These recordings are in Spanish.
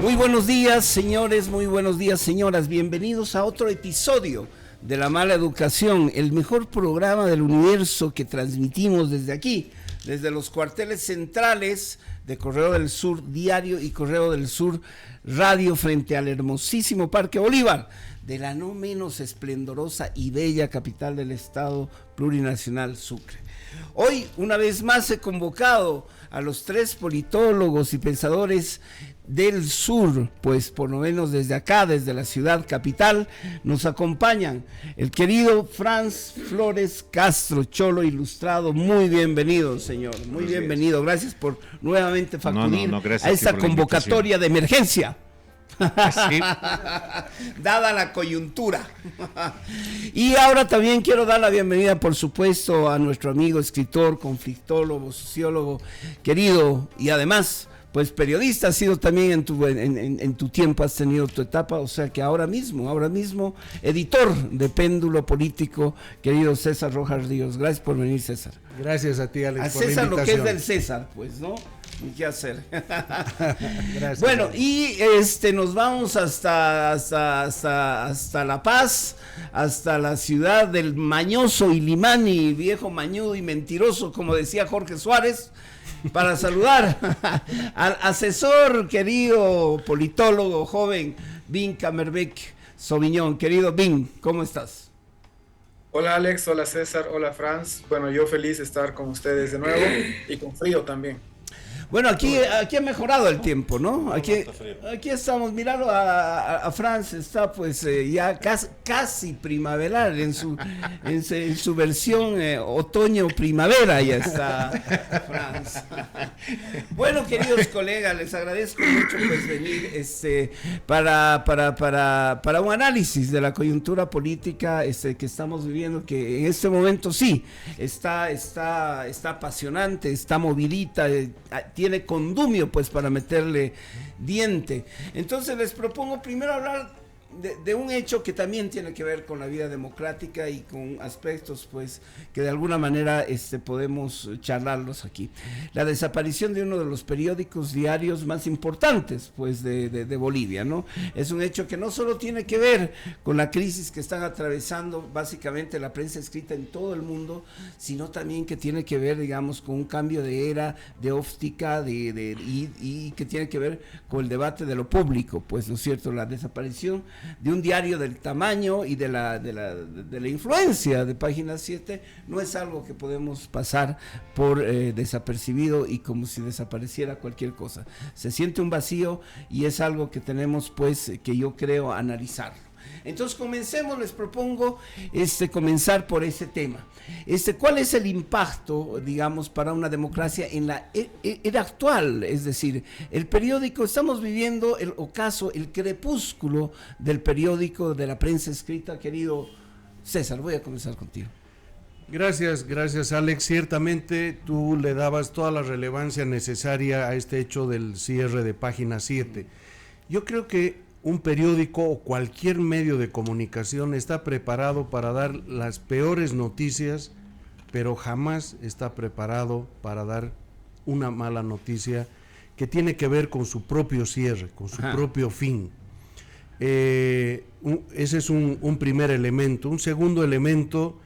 Muy buenos días, señores, muy buenos días, señoras. Bienvenidos a otro episodio de La Mala Educación, el mejor programa del universo que transmitimos desde aquí, desde los cuarteles centrales de Correo del Sur Diario y Correo del Sur Radio, frente al hermosísimo Parque Bolívar de la no menos esplendorosa y bella capital del estado plurinacional Sucre. Hoy, una vez más, he convocado a los tres politólogos y pensadores del sur, pues por lo menos desde acá, desde la ciudad capital, nos acompañan el querido Franz Flores Castro, cholo ilustrado. Muy bienvenido, señor, muy bienvenido. Gracias por nuevamente acudir a esta convocatoria de emergencia. Sí. Dada la coyuntura. Y ahora también quiero dar la bienvenida, por supuesto, a nuestro amigo escritor, conflictólogo, sociólogo, querido, y además pues periodista, has sido también en tu tiempo, has tenido tu etapa, o sea que ahora mismo, editor de Péndulo Político, querido César Rojas Ríos. Gracias por venir, César. Gracias a ti, Alex, a César lo que es del César, pues, ¿no? ¿Y qué hacer? Gracias. Bueno, Alex. Y nos vamos hasta La Paz, hasta la ciudad del mañoso Illimani, viejo mañudo y mentiroso, como decía Jorge Suárez, para saludar al asesor, querido politólogo joven, Vin Kamerbeek Sauvignon. Querido Vin, ¿cómo estás? Hola Alex, hola César, hola Franz. Bueno, yo feliz de estar con ustedes de nuevo y con frío también. Bueno, aquí ha mejorado el tiempo, ¿no? Aquí estamos, mirando a Franz, está pues ya casi primaveral en su versión otoño-primavera, ya está Franz. Bueno, queridos colegas, les agradezco mucho pues venir para un análisis de la coyuntura política que estamos viviendo, que en este momento sí está apasionante, está movidita, tiene condumio pues para meterle diente. Entonces les propongo primero hablar de un hecho que también tiene que ver con la vida democrática y con aspectos pues que de alguna manera podemos charlarlos aquí. La desaparición de uno de los periódicos diarios más importantes pues de Bolivia, ¿no? Es un hecho que no solo tiene que ver con la crisis que están atravesando básicamente la prensa escrita en todo el mundo, sino también que tiene que ver, digamos, con un cambio de era, de óptica, y que tiene que ver con el debate de lo público, pues, ¿no es cierto? La desaparición de un diario del tamaño y de la influencia de Página 7 no es algo que podemos pasar por desapercibido y como si desapareciera cualquier cosa. Se siente un vacío y es algo que tenemos pues que yo creo analizar. Entonces comencemos, les propongo comenzar por ese tema. ¿Cuál es el impacto, digamos, para una democracia en la era actual? Es decir, el periódico, estamos viviendo el ocaso, el crepúsculo del periódico, de la prensa escrita. Querido César, voy a comenzar contigo. Gracias Alex. Ciertamente tú le dabas toda la relevancia necesaria a este hecho del cierre de Página 7. Yo creo que un periódico o cualquier medio de comunicación está preparado para dar las peores noticias, pero jamás está preparado para dar una mala noticia que tiene que ver con su propio cierre, con su propio fin. Ese es un primer elemento. Un segundo elemento,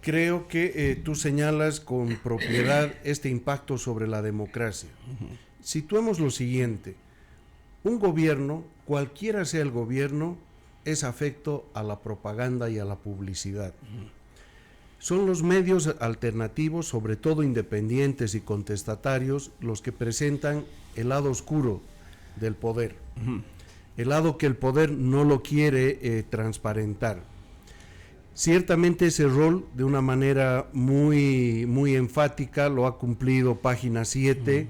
creo que tú señalas con propiedad este impacto sobre la democracia. Situemos lo siguiente: un gobierno, cualquiera sea el gobierno, es afecto a la propaganda y a la publicidad. Son los medios alternativos, sobre todo independientes y contestatarios, los que presentan el lado oscuro del poder, el lado que el poder no lo quiere transparentar. Ciertamente ese rol, de una manera muy enfática, lo ha cumplido Página 7,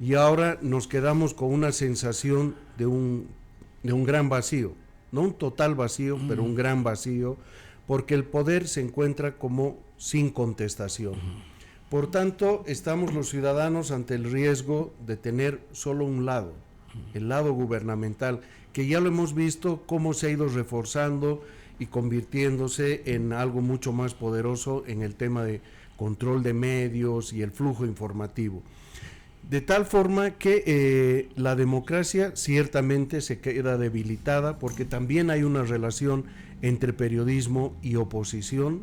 y ahora nos quedamos con una sensación de un gran vacío, no un total vacío, pero un gran vacío, porque el poder se encuentra como sin contestación. Por tanto, estamos los ciudadanos ante el riesgo de tener solo un lado, el lado gubernamental, que ya lo hemos visto cómo se ha ido reforzando y convirtiéndose en algo mucho más poderoso en el tema de control de medios y el flujo informativo. De tal forma que la democracia ciertamente se queda debilitada porque también hay una relación entre periodismo y oposición.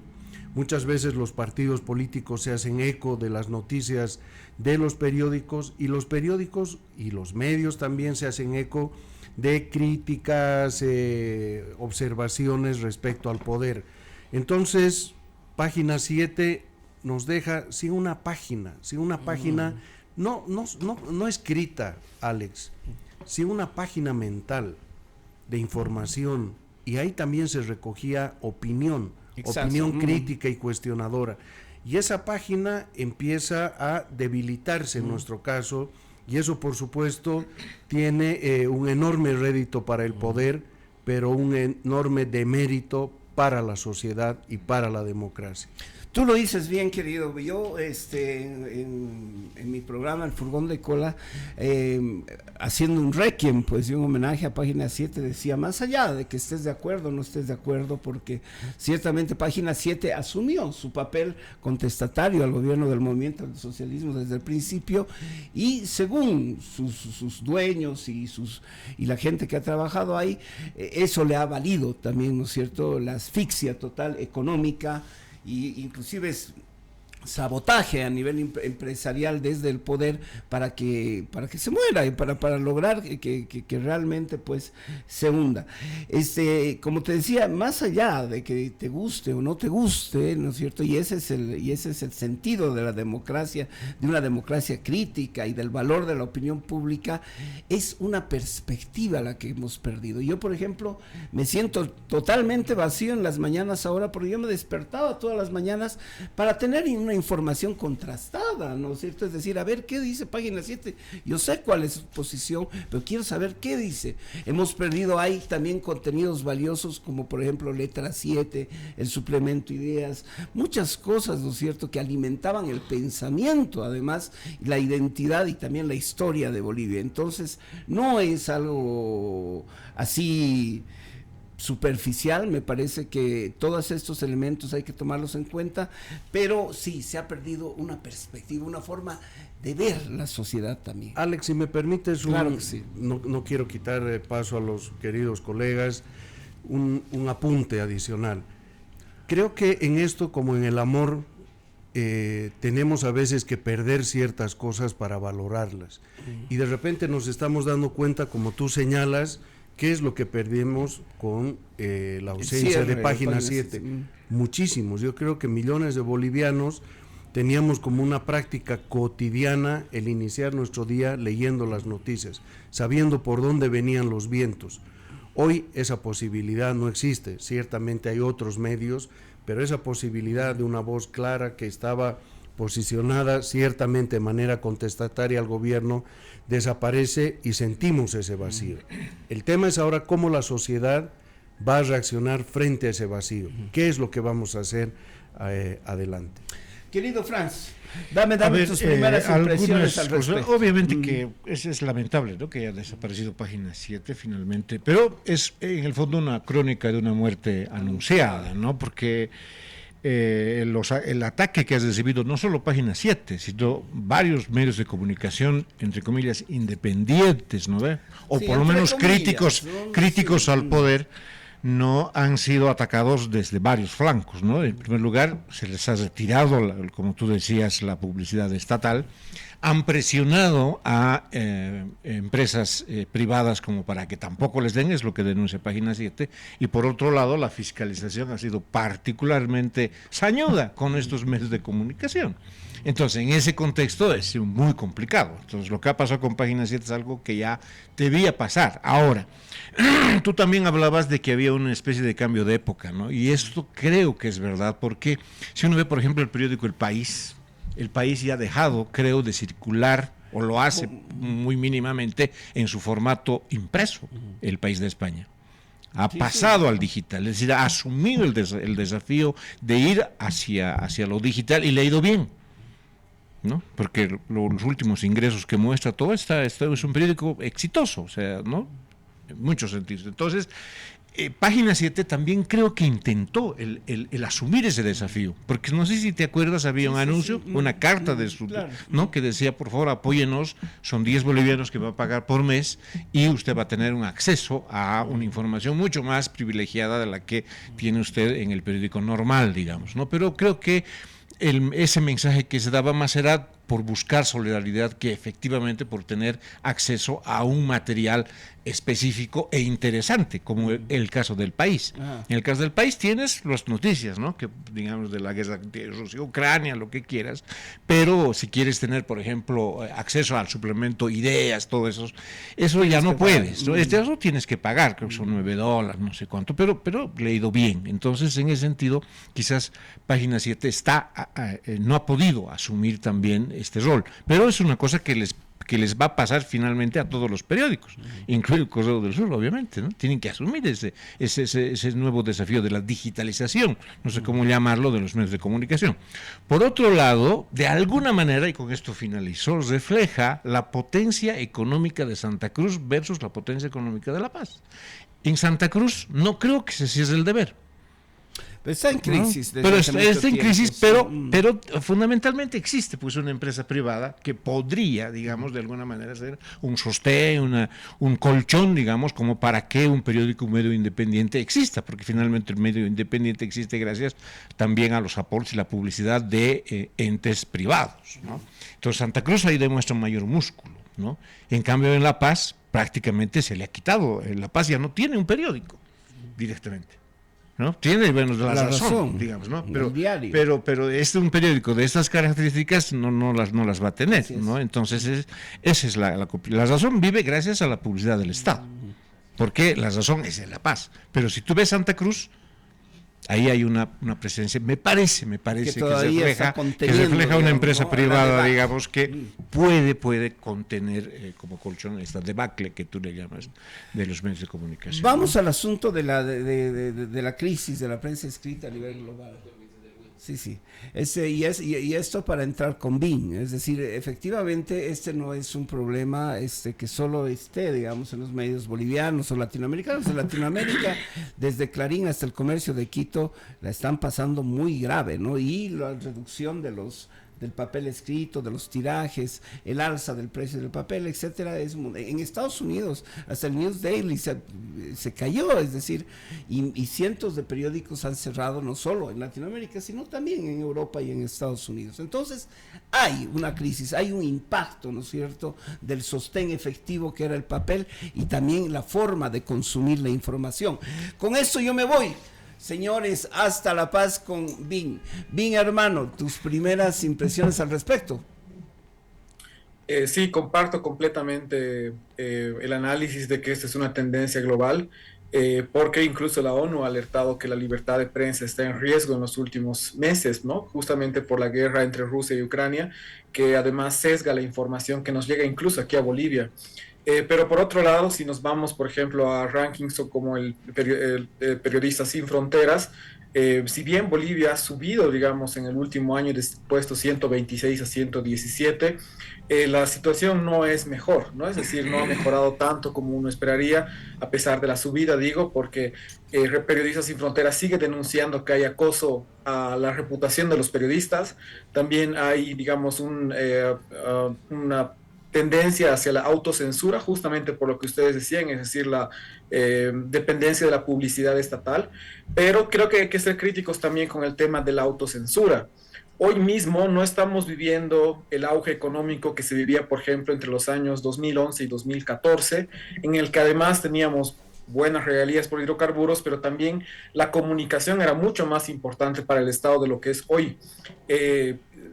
Muchas veces los partidos políticos se hacen eco de las noticias de los periódicos y los medios también se hacen eco de críticas, observaciones respecto al poder. Entonces, Página 7 nos deja sin una página no escrita, Alex, sin una página mental de información, y ahí también se recogía opinión crítica y cuestionadora, y esa página empieza a debilitarse en nuestro caso, y eso por supuesto tiene un enorme rédito para el poder, pero un enorme demérito para la sociedad y para la democracia. Tú lo dices bien, querido. Yo en mi programa El Furgón de Cola, haciendo un requiem, pues, y un homenaje a Página 7, decía, más allá de que estés de acuerdo o no estés de acuerdo, porque ciertamente Página 7 asumió su papel contestatario al gobierno del movimiento del socialismo desde el principio, y según sus dueños y la gente que ha trabajado ahí, eso le ha valido también, ¿no es cierto?, la asfixia total económica, y inclusive es sabotaje a nivel empresarial desde el poder para que se muera y para lograr que realmente pues se hunda. Como te decía, más allá de que te guste o no te guste, ¿no es cierto? Y ese es el sentido de la democracia, de una democracia crítica y del valor de la opinión pública, es una perspectiva la que hemos perdido. Yo, por ejemplo, me siento totalmente vacío en las mañanas ahora, porque yo me despertaba todas las mañanas para tener una información contrastada, ¿no es cierto? Es decir, a ver, ¿qué dice Página 7? Yo sé cuál es su posición, pero quiero saber qué dice. Hemos perdido ahí también contenidos valiosos, como por ejemplo Letra 7, el suplemento Ideas, muchas cosas, ¿no es cierto?, que alimentaban el pensamiento, además, la identidad y también la historia de Bolivia. Entonces, no es algo así superficial, me parece que todos estos elementos hay que tomarlos en cuenta, pero sí, se ha perdido una perspectiva, una forma de ver la sociedad también. Alex, si me permites, claro que sí. no quiero quitar paso a los queridos colegas, un apunte adicional. Creo que en esto, como en el amor, tenemos a veces que perder ciertas cosas para valorarlas, y de repente nos estamos dando cuenta, como tú señalas, ¿qué es lo que perdimos con la ausencia de Página 7? Muchísimos. Yo creo que millones de bolivianos teníamos como una práctica cotidiana el iniciar nuestro día leyendo las noticias, sabiendo por dónde venían los vientos. Hoy esa posibilidad no existe. Ciertamente hay otros medios, pero esa posibilidad de una voz clara que estaba posicionada ciertamente de manera contestataria al gobierno desaparece, y sentimos ese vacío. El tema es ahora cómo la sociedad va a reaccionar frente a ese vacío. ¿Qué es lo que vamos a hacer adelante? Querido Franz, dame tus primeras impresiones al respecto. Obviamente que es lamentable, ¿no?, que haya desaparecido Página 7 finalmente, pero es en el fondo una crónica de una muerte anunciada, ¿no?, porque el ataque que has recibido no solo Página 7, sino varios medios de comunicación, entre comillas, independientes, ¿no ve? O sí, por lo menos críticos al poder, no han sido atacados desde varios flancos, ¿no? En primer lugar, se les ha retirado, como tú decías, la publicidad estatal, han presionado a empresas privadas como para que tampoco les den, es lo que denuncia Página 7, y por otro lado la fiscalización ha sido particularmente sañuda con estos medios de comunicación. Entonces, en ese contexto es muy complicado. Entonces, lo que ha pasado con Página 7 es algo que ya debía pasar. Ahora, tú también hablabas de que había una especie de cambio de época, ¿no? Y esto creo que es verdad, porque si uno ve, por ejemplo, el periódico El País ya ha dejado, creo, de circular, o lo hace muy mínimamente, en su formato impreso, El País de España. Ha pasado al digital, es decir, ha asumido el desafío de ir hacia lo digital, y le ha ido bien, ¿no? Porque los últimos ingresos que muestra todo esto es un periódico exitoso, o sea, ¿no?, en muchos sentidos. Entonces, Página 7 también creo que intentó el asumir ese desafío, porque no sé si te acuerdas, había un anuncio, una carta de su, claro, ¿no? Que decía, por favor, apóyenos, son 10 bolivianos que va a pagar por mes y usted va a tener un acceso a una información mucho más privilegiada de la que tiene usted en el periódico normal, digamos, ¿no? Pero creo que ese mensaje que se daba más era por buscar solidaridad que efectivamente por tener acceso a un material específico e interesante, como el caso del país. En el caso del país tienes las noticias, ¿no? Que digamos de la guerra de Rusia, Ucrania, lo que quieras, pero si quieres tener, por ejemplo, acceso al suplemento Ideas, todo eso ya no puedes, ¿no? Eso tienes que pagar, creo que son $9, no sé cuánto, pero leído bien. Entonces, en ese sentido, quizás Página 7 no ha podido asumir también este rol, pero es una cosa que les va a pasar finalmente a todos los periódicos, incluido el Correo del Sur, obviamente, ¿no? Tienen que asumir ese nuevo desafío de la digitalización, no sé cómo llamarlo, de los medios de comunicación. Por otro lado, de alguna manera, y con esto finalizo, refleja la potencia económica de Santa Cruz versus la potencia económica de La Paz. En Santa Cruz no creo que se cierre el deber. Está en crisis. ¿No? Pero está en crisis, pero fundamentalmente existe pues una empresa privada que podría, digamos, de alguna manera ser un sostén, un colchón, digamos, como para que un periódico, un medio independiente exista, porque finalmente el medio independiente existe gracias también a los aportes y la publicidad de entes privados, ¿no? Entonces Santa Cruz ahí demuestra un mayor músculo, ¿no? En cambio en La Paz prácticamente se le ha quitado, en La Paz ya no tiene un periódico directamente, ¿no? Tiene, bueno, la razón, digamos, ¿no? Pero un periódico de estas características no las va a tener, ¿no? Entonces esa es la razón vive gracias a la publicidad del Estado, porque la razón es en La Paz. Pero si tú ves Santa Cruz, ahí hay una presencia, me parece que refleja una empresa privada, digamos, que puede contener como colchón esta debacle que tú le llamas de los medios de comunicación. Vamos al asunto de la crisis de la prensa escrita a nivel global. Sí. Y esto para entrar con BIN, es decir, efectivamente este no es un problema que solo esté, digamos, en los medios bolivianos o latinoamericanos. En Latinoamérica, desde Clarín hasta el Comercio de Quito, la están pasando muy grave, ¿no? Y la reducción del papel escrito, de los tirajes, el alza del precio del papel, etcétera, en Estados Unidos hasta el News Daily se cayó, es decir, y cientos de periódicos han cerrado, no solo en Latinoamérica, sino también en Europa y en Estados Unidos. Entonces, hay una crisis, hay un impacto, ¿no es cierto?, del sostén efectivo que era el papel y también la forma de consumir la información. Con esto yo me voy. Señores, hasta La Paz con BIN. BIN, hermano, tus primeras impresiones al respecto. Sí, comparto completamente el análisis de que esta es una tendencia global, porque incluso la ONU ha alertado que la libertad de prensa está en riesgo en los últimos meses, ¿no? Justamente por la guerra entre Rusia y Ucrania, que además sesga la información que nos llega incluso aquí a Bolivia. Pero por otro lado, si nos vamos, por ejemplo, a rankings como el Periodistas Sin Fronteras, si bien Bolivia ha subido, digamos, en el último año de puesto 126 a 117, la situación no es mejor, ¿no? Es decir, no ha mejorado tanto como uno esperaría, a pesar de la subida, digo, porque Periodistas Sin Fronteras sigue denunciando que hay acoso a la reputación de los periodistas. También hay, digamos, una tendencia hacia la autocensura, justamente por lo que ustedes decían, es decir, la dependencia de la publicidad estatal, pero creo que hay que ser críticos también con el tema de la autocensura. Hoy mismo no estamos viviendo el auge económico que se vivía, por ejemplo, entre los años 2011 y 2014, en el que además teníamos buenas regalías por hidrocarburos, pero también la comunicación era mucho más importante para el Estado de lo que es hoy.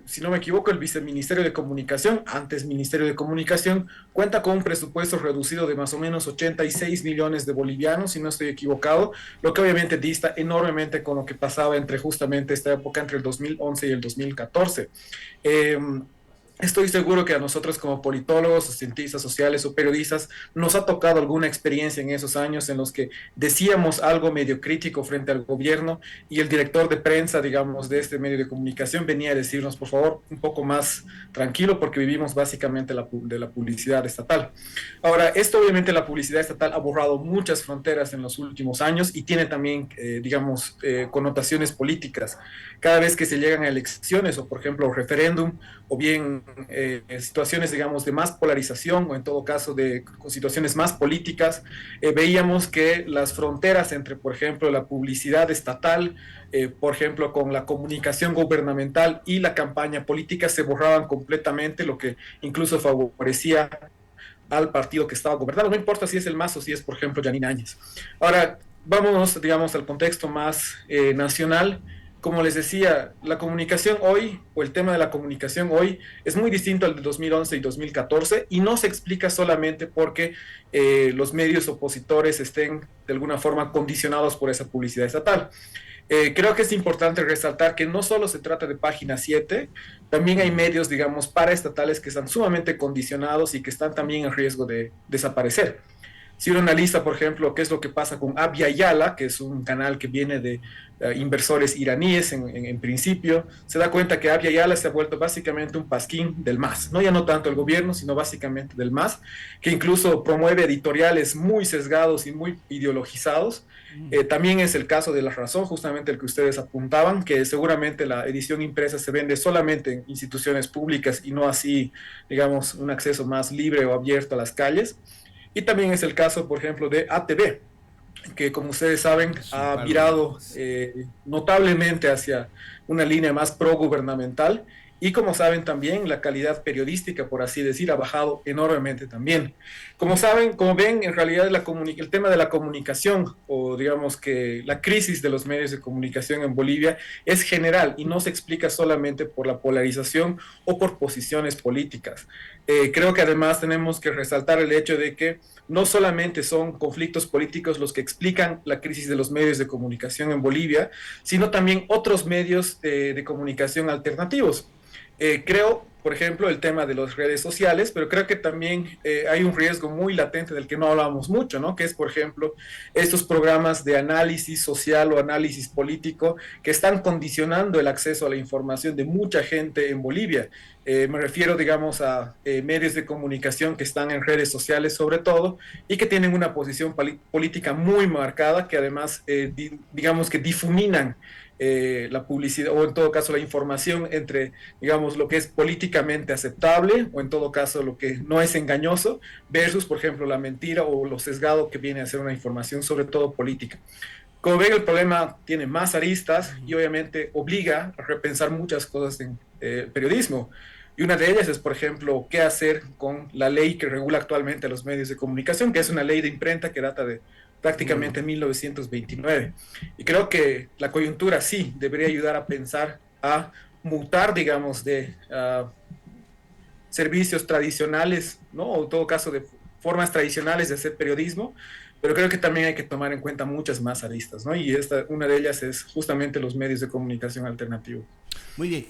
Si no me equivoco, el Viceministerio de Comunicación, antes Ministerio de Comunicación, cuenta con un presupuesto reducido de más o menos 86 millones de bolivianos, si no estoy equivocado, lo que obviamente dista enormemente con lo que pasaba entre justamente esta época, entre el 2011 y el 2014. Estoy seguro que a nosotros como politólogos, o cientistas sociales o periodistas nos ha tocado alguna experiencia en esos años en los que decíamos algo medio crítico frente al gobierno y el director de prensa, digamos, de este medio de comunicación venía a decirnos, por favor, un poco más tranquilo porque vivimos básicamente de la publicidad estatal. Ahora, esto obviamente la publicidad estatal ha borrado muchas fronteras en los últimos años y tiene también, digamos, connotaciones políticas. Cada vez que se llegan a elecciones o, por ejemplo, referéndum o bien situaciones, digamos, de más polarización o en todo caso de situaciones más políticas, veíamos que las fronteras entre, por ejemplo, la publicidad estatal, por ejemplo, con la comunicación gubernamental y la campaña política se borraban completamente, lo que incluso favorecía al partido que estaba gobernando, no importa si es el MAS o si es, por ejemplo, Yanine Áñez. Ahora, vámonos, digamos, al contexto más nacional. Como les decía, la comunicación hoy, o el tema de la comunicación hoy, es muy distinto al de 2011 y 2014, y no se explica solamente porque los medios opositores estén de alguna forma condicionados por esa publicidad estatal. Creo que es importante resaltar que no solo se trata de Página 7, también hay medios, digamos, paraestatales que están sumamente condicionados y que están también en riesgo de desaparecer. Si uno analiza, por ejemplo, qué es lo que pasa con Abya Yala, que es un canal que viene de inversores iraníes en principio, se da cuenta que Abya Yala se ha vuelto básicamente un pasquín del MAS, no ya no tanto el gobierno, sino básicamente del MAS, que incluso promueve editoriales muy sesgados y muy ideologizados. También es el caso de La Razón, justamente el que ustedes apuntaban, que seguramente la edición impresa se vende solamente en instituciones públicas y no así, digamos, un acceso más libre o abierto a las calles. Y también es el caso, por ejemplo, de ATV, que como ustedes saben ha virado notablemente hacia una línea más pro-gubernamental y como saben también la calidad periodística, por así decir, ha bajado enormemente también. Como saben, como ven, en realidad el tema de la comunicación o digamos que la crisis de los medios de comunicación en Bolivia es general y no se explica solamente por la polarización o por posiciones políticas. Creo que además tenemos que resaltar el hecho de que no solamente son conflictos políticos los que explican la crisis de los medios de comunicación en Bolivia, sino también otros medios de comunicación alternativos. Creo, por ejemplo, el tema de las redes sociales, pero creo que también hay un riesgo muy latente del que no hablamos mucho, ¿no? Que es, por ejemplo, estos programas de análisis social o análisis político que están condicionando el acceso a la información de mucha gente en Bolivia. Me refiero, digamos, a medios de comunicación que están en redes sociales sobre todo y que tienen una posición política muy marcada, que además, digamos, que difuminan la publicidad o en todo caso la información entre, digamos, lo que es políticamente aceptable o en todo caso lo que no es engañoso versus, por ejemplo, la mentira o lo sesgado que viene a ser una información sobre todo política. Como ven, el problema tiene más aristas y obviamente obliga a repensar muchas cosas en periodismo. Y una de ellas es, por ejemplo, qué hacer con la ley que regula actualmente a los medios de comunicación, que es una ley de imprenta que data de prácticamente 1929. Y creo que la coyuntura sí debería ayudar a pensar a mutar, digamos, de servicios tradicionales, ¿no? O en todo caso de formas tradicionales de hacer periodismo, pero creo que también hay que tomar en cuenta muchas más aristas, ¿no? Y una de ellas es justamente los medios de comunicación alternativos. Muy bien,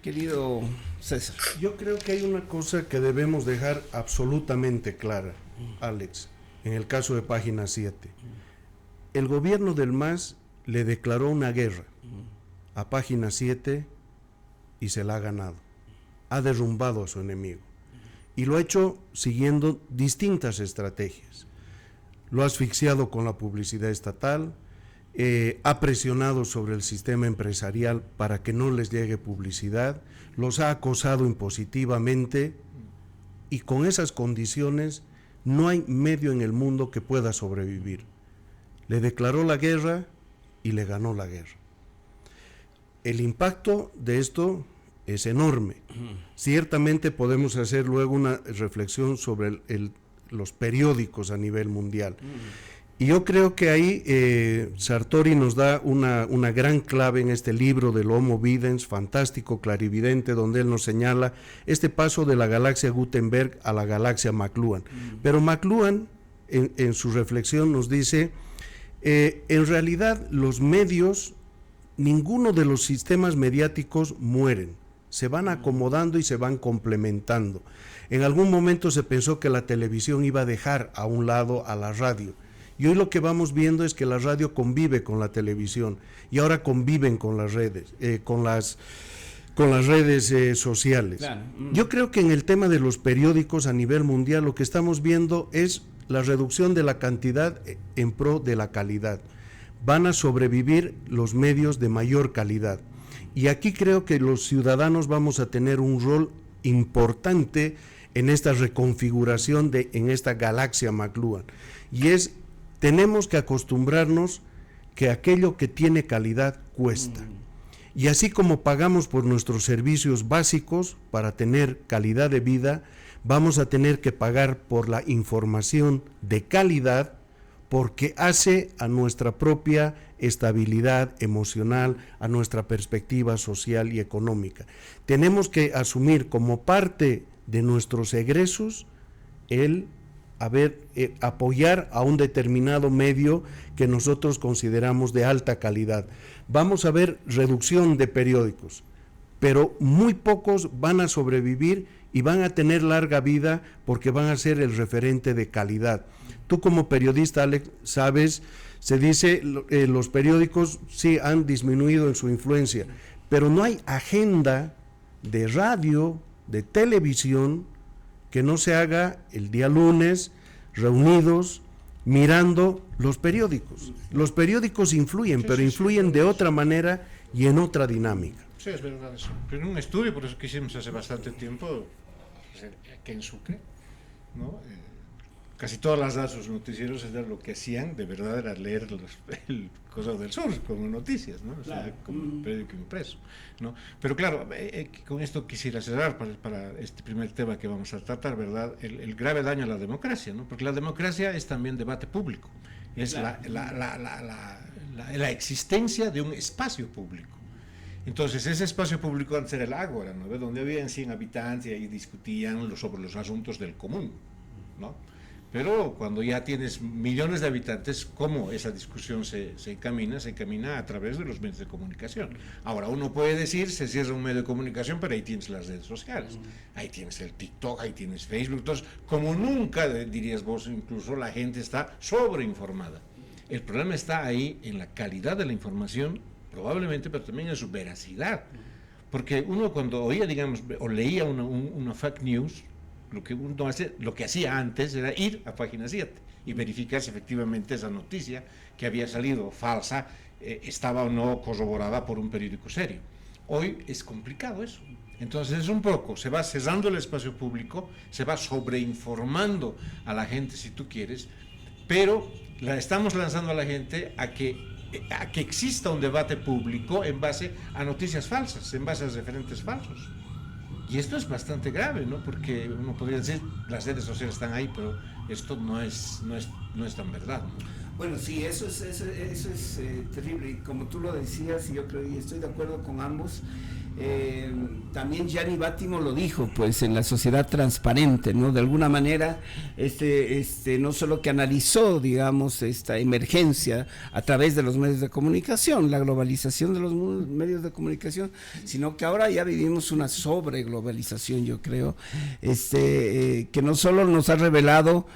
querido César. Yo creo que hay una cosa que debemos dejar absolutamente clara, Alex, en el caso de Página 7. El gobierno del MAS le declaró una guerra a Página 7 y se la ha ganado. Ha derrumbado a su enemigo. Y lo ha hecho siguiendo distintas estrategias. Lo ha asfixiado con la publicidad estatal, ha presionado sobre el sistema empresarial para que no les llegue publicidad, los ha acosado impositivamente y con esas condiciones no hay medio en el mundo que pueda sobrevivir. Le declaró la guerra y le ganó la guerra. El impacto de esto es enorme. Ciertamente podemos hacer luego una reflexión sobre los periódicos a nivel mundial. Y yo creo que ahí Sartori nos da una gran clave en este libro del Homo Videns, fantástico, clarividente, donde él nos señala este paso de la galaxia Gutenberg a la galaxia McLuhan. Pero McLuhan, en su reflexión, nos dice, en realidad los medios, ninguno de los sistemas mediáticos mueren, se van acomodando y se van complementando. En algún momento se pensó que la televisión iba a dejar a un lado a la radio. Y hoy lo que vamos viendo es que la radio convive con la televisión y ahora conviven con las redes, con las redes sociales. Claro. Yo creo que en el tema de los periódicos a nivel mundial lo que estamos viendo es la reducción de la cantidad en pro de la calidad. Van a sobrevivir los medios de mayor calidad. Y aquí creo que los ciudadanos vamos a tener un rol importante en esta reconfiguración en esta galaxia McLuhan. Y tenemos que acostumbrarnos que aquello que tiene calidad cuesta. Y así como pagamos por nuestros servicios básicos para tener calidad de vida, vamos a tener que pagar por la información de calidad, porque hace a nuestra propia estabilidad emocional, a nuestra perspectiva social y económica. Tenemos que asumir como parte de nuestros egresos el apoyar a un determinado medio que nosotros consideramos de alta calidad. Vamos a ver reducción de periódicos, pero muy pocos van a sobrevivir y van a tener larga vida porque van a ser el referente de calidad. Tú como periodista, Alex, sabes, se dice los periódicos sí han disminuido en su influencia, pero no hay agenda de radio, de televisión, que no se haga el día lunes, reunidos, mirando los periódicos. Los periódicos influyen, pero influyen de otra manera y en otra dinámica. Sí, es verdad eso. Pero en un estudio, por eso que hicimos hace bastante tiempo, aquí en Sucre, ¿no? Casi todas las de sus noticieros era lo que hacían, de verdad, era leer el Cosa del Sur como noticias, ¿no? O sea, como periódico impreso, ¿no? Pero claro, con esto quisiera cerrar para este primer tema que vamos a tratar, ¿verdad? El grave daño a la democracia, ¿no? Porque la democracia es también debate público, es la existencia de un espacio público. Entonces, ese espacio público antes era el ágora, ¿no? Donde habían 100 habitantes y ahí discutían sobre los asuntos del común, ¿no? Pero cuando ya tienes millones de habitantes, ¿cómo esa discusión se encamina? Se encamina a través de los medios de comunicación. Ahora, uno puede decir, se cierra un medio de comunicación, pero ahí tienes las redes sociales, ahí tienes el TikTok, ahí tienes Facebook. Entonces, como nunca, dirías vos, incluso la gente está sobreinformada. El problema está ahí en la calidad de la información, probablemente, pero también en su veracidad. Porque uno cuando oía, digamos, o leía una fake news, lo que hacía antes era ir a Página 7 y verificar si efectivamente esa noticia que había salido falsa estaba o no corroborada por un periódico serio. Hoy es complicado eso. Entonces es un poco, se va cerrando el espacio público, se va sobreinformando a la gente, si tú quieres, pero la estamos lanzando a la gente a que exista un debate público en base a noticias falsas, en base a referentes falsos. Y esto es bastante grave, ¿no? Porque uno podría decir, las redes sociales están ahí, pero esto no es tan verdad, ¿no? Bueno, sí, eso es terrible. Y como tú lo decías, y yo creo y estoy de acuerdo con ambos, también Gianni Vattimo lo dijo, pues, en La Sociedad Transparente, ¿no? De alguna manera, no solo que analizó, digamos, esta emergencia a través de los medios de comunicación, la globalización de los medios de comunicación, sino que ahora ya vivimos una sobreglobalización, yo creo, que no solo nos ha revelado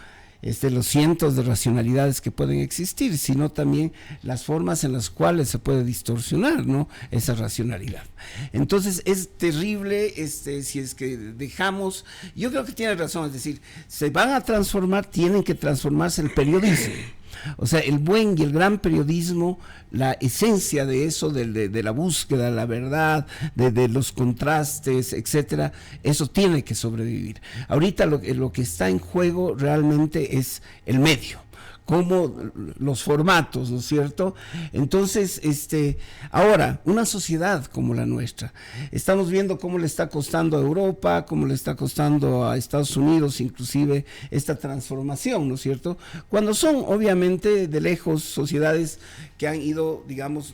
los cientos de racionalidades que pueden existir, sino también las formas en las cuales se puede distorsionar, ¿no?, esa racionalidad. Entonces es terrible si es que dejamos, yo creo que tiene razón, es decir, se van a transformar, tienen que transformarse el periodismo. O sea, el buen y el gran periodismo, la esencia de eso, de la búsqueda de la verdad, de los contrastes, etcétera, eso tiene que sobrevivir. Ahorita lo que está en juego realmente es el medio, como los formatos, ¿no es cierto? Entonces, ahora, una sociedad como la nuestra, estamos viendo cómo le está costando a Europa, cómo le está costando a Estados Unidos, inclusive, esta transformación, ¿no es cierto? Cuando son, obviamente, de lejos, sociedades que han ido, digamos,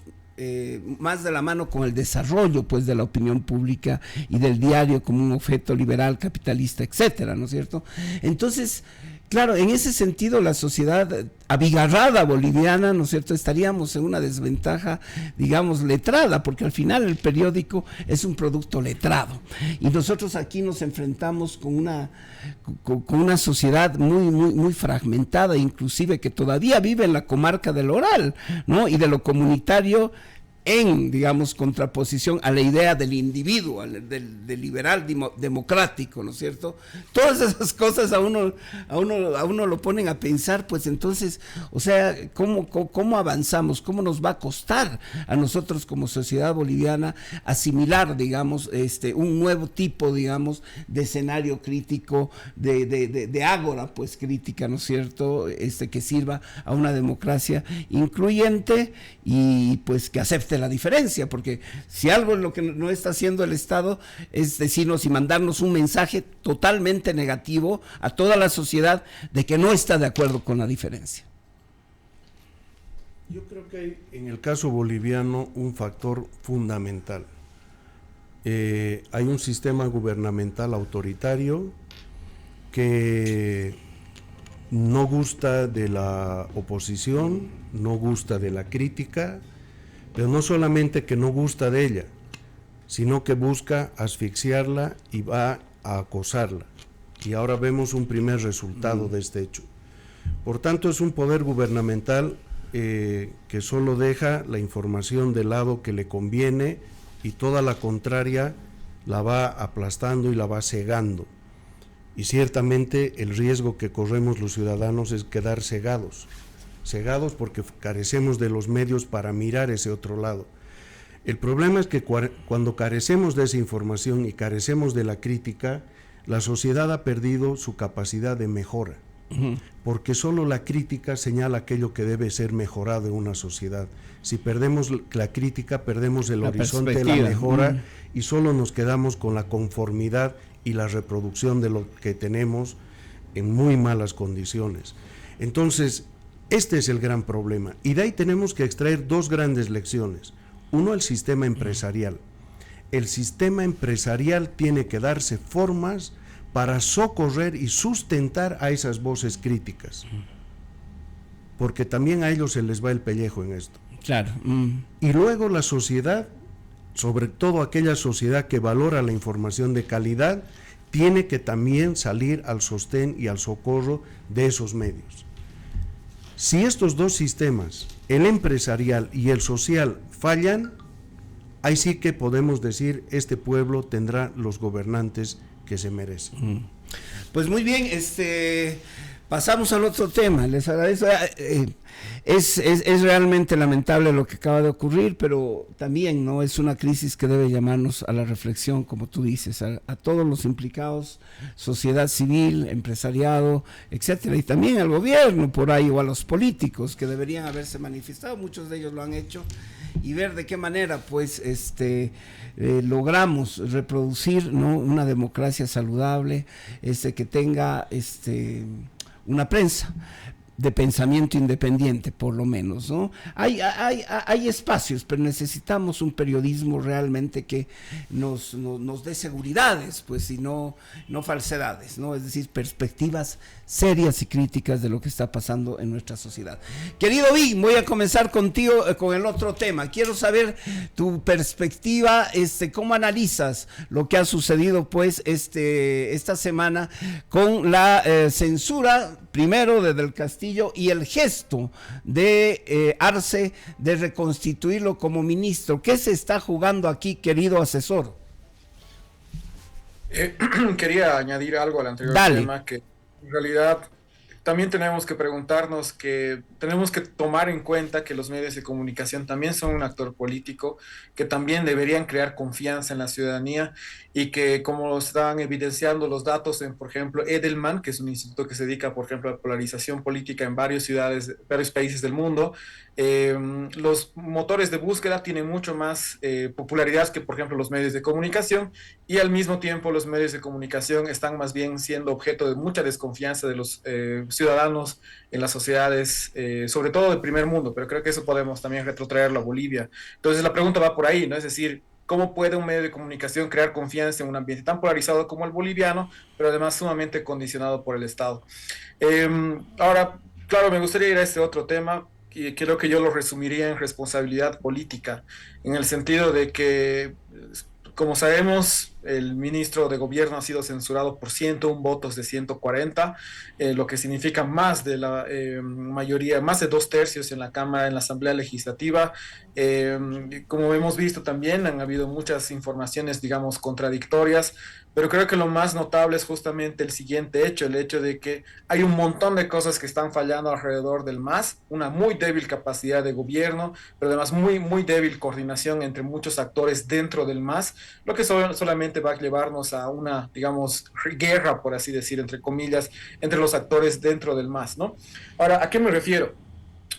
más de la mano con el desarrollo, pues, de la opinión pública y del diario como un objeto liberal, capitalista, etcétera, ¿no es cierto? Entonces, Claro, en ese sentido la sociedad abigarrada boliviana, ¿no es cierto?, estaríamos en una desventaja, digamos, letrada, porque al final el periódico es un producto letrado. Y nosotros aquí nos enfrentamos con una sociedad muy fragmentada, inclusive que todavía vive en la comarca del oral, ¿no?, y de lo comunitario, en, digamos, contraposición a la idea del individuo, del liberal democrático, ¿no es cierto? Todas esas cosas a uno lo ponen a pensar, pues entonces, o sea, ¿cómo avanzamos? ¿Cómo nos va a costar a nosotros como sociedad boliviana asimilar, digamos, un nuevo tipo, digamos, de escenario crítico, de ágora, pues, crítica, ¿no es cierto?, que sirva a una democracia incluyente y, pues, que acepte la diferencia, porque si algo es lo que no está haciendo el Estado es decirnos y mandarnos un mensaje totalmente negativo a toda la sociedad de que no está de acuerdo con la diferencia. Yo creo que hay en el caso boliviano un factor fundamental. Hay un sistema gubernamental autoritario que no gusta de la oposición, no gusta de la crítica, pero no solamente que no gusta de ella, sino que busca asfixiarla y va a acosarla. Y ahora vemos un primer resultado de este hecho. Por tanto, es un poder gubernamental que solo deja la información del lado que le conviene y toda la contraria la va aplastando y la va cegando. Y ciertamente el riesgo que corremos los ciudadanos es quedar cegados porque carecemos de los medios para mirar ese otro lado. El problema es que cuando carecemos de esa información y carecemos de la crítica, la sociedad ha perdido su capacidad de mejora, porque solo la crítica señala aquello que debe ser mejorado en una sociedad. Si perdemos la crítica, perdemos el horizonte de la mejora y solo nos quedamos con la conformidad y la reproducción de lo que tenemos en muy malas condiciones. Entonces, este es el gran problema, y de ahí tenemos que extraer dos grandes lecciones. Uno, el sistema empresarial. El sistema empresarial tiene que darse formas para socorrer y sustentar a esas voces críticas, porque también a ellos se les va el pellejo en esto. Claro. Y luego la sociedad, sobre todo aquella sociedad que valora la información de calidad, tiene que también salir al sostén y al socorro de esos medios. Si estos dos sistemas, el empresarial y el social, fallan, ahí sí que podemos decir, este pueblo tendrá los gobernantes que se merece. Pues muy bien, pasamos al otro tema. Les agradezco. Es realmente lamentable lo que acaba de ocurrir, pero también no es una crisis que debe llamarnos a la reflexión, como tú dices, a todos los implicados, sociedad civil, empresariado, etcétera, y también al gobierno por ahí o a los políticos que deberían haberse manifestado. Muchos de ellos lo han hecho, y ver de qué manera pues logramos reproducir, ¿no?, una democracia saludable, que tenga una prensa de pensamiento independiente, por lo menos, ¿no? Hay espacios, pero necesitamos un periodismo realmente que nos dé seguridades, pues, y no falsedades, ¿no? Es decir, perspectivas serias y críticas de lo que está pasando en nuestra sociedad. Querido Vi, voy a comenzar contigo con el otro tema. Quiero saber tu perspectiva, cómo analizas lo que ha sucedido, pues, esta semana con la censura, primero de Del Castillo, y el gesto de Arce de reconstituirlo como ministro. ¿Qué se está jugando aquí, querido asesor? Quería añadir algo al anterior tema, que en realidad también tenemos que preguntarnos, que tenemos que tomar en cuenta que los medios de comunicación también son un actor político, que también deberían crear confianza en la ciudadanía, y que, como están evidenciando los datos en, por ejemplo, Edelman, que es un instituto que se dedica, por ejemplo, a la polarización política en varios países del mundo, los motores de búsqueda tienen mucho más popularidad que, por ejemplo, los medios de comunicación, y al mismo tiempo los medios de comunicación están más bien siendo objeto de mucha desconfianza de los ciudadanos en las sociedades, sobre todo del primer mundo, pero creo que eso podemos también retrotraerlo a Bolivia. Entonces la pregunta va por ahí, ¿no? Es decir, cómo puede un medio de comunicación crear confianza en un ambiente tan polarizado como el boliviano, pero además sumamente condicionado por el Estado. Ahora, claro, me gustaría ir a este otro tema y creo que yo lo resumiría en responsabilidad política, en el sentido de que, como sabemos, el ministro de gobierno ha sido censurado por 101 votos de 140, lo que significa más de la mayoría, más de 2/3 en la Cámara, en la Asamblea Legislativa. Como hemos visto también, han habido muchas informaciones, digamos, contradictorias, pero creo que lo más notable es justamente el siguiente hecho, el hecho de que hay un montón de cosas que están fallando alrededor del MAS, una muy débil capacidad de gobierno, pero además muy débil coordinación entre muchos actores dentro del MAS, lo que solamente va a llevarnos a una, digamos, guerra, por así decir, entre comillas, entre los actores dentro del MAS, ¿no? Ahora, ¿a qué me refiero?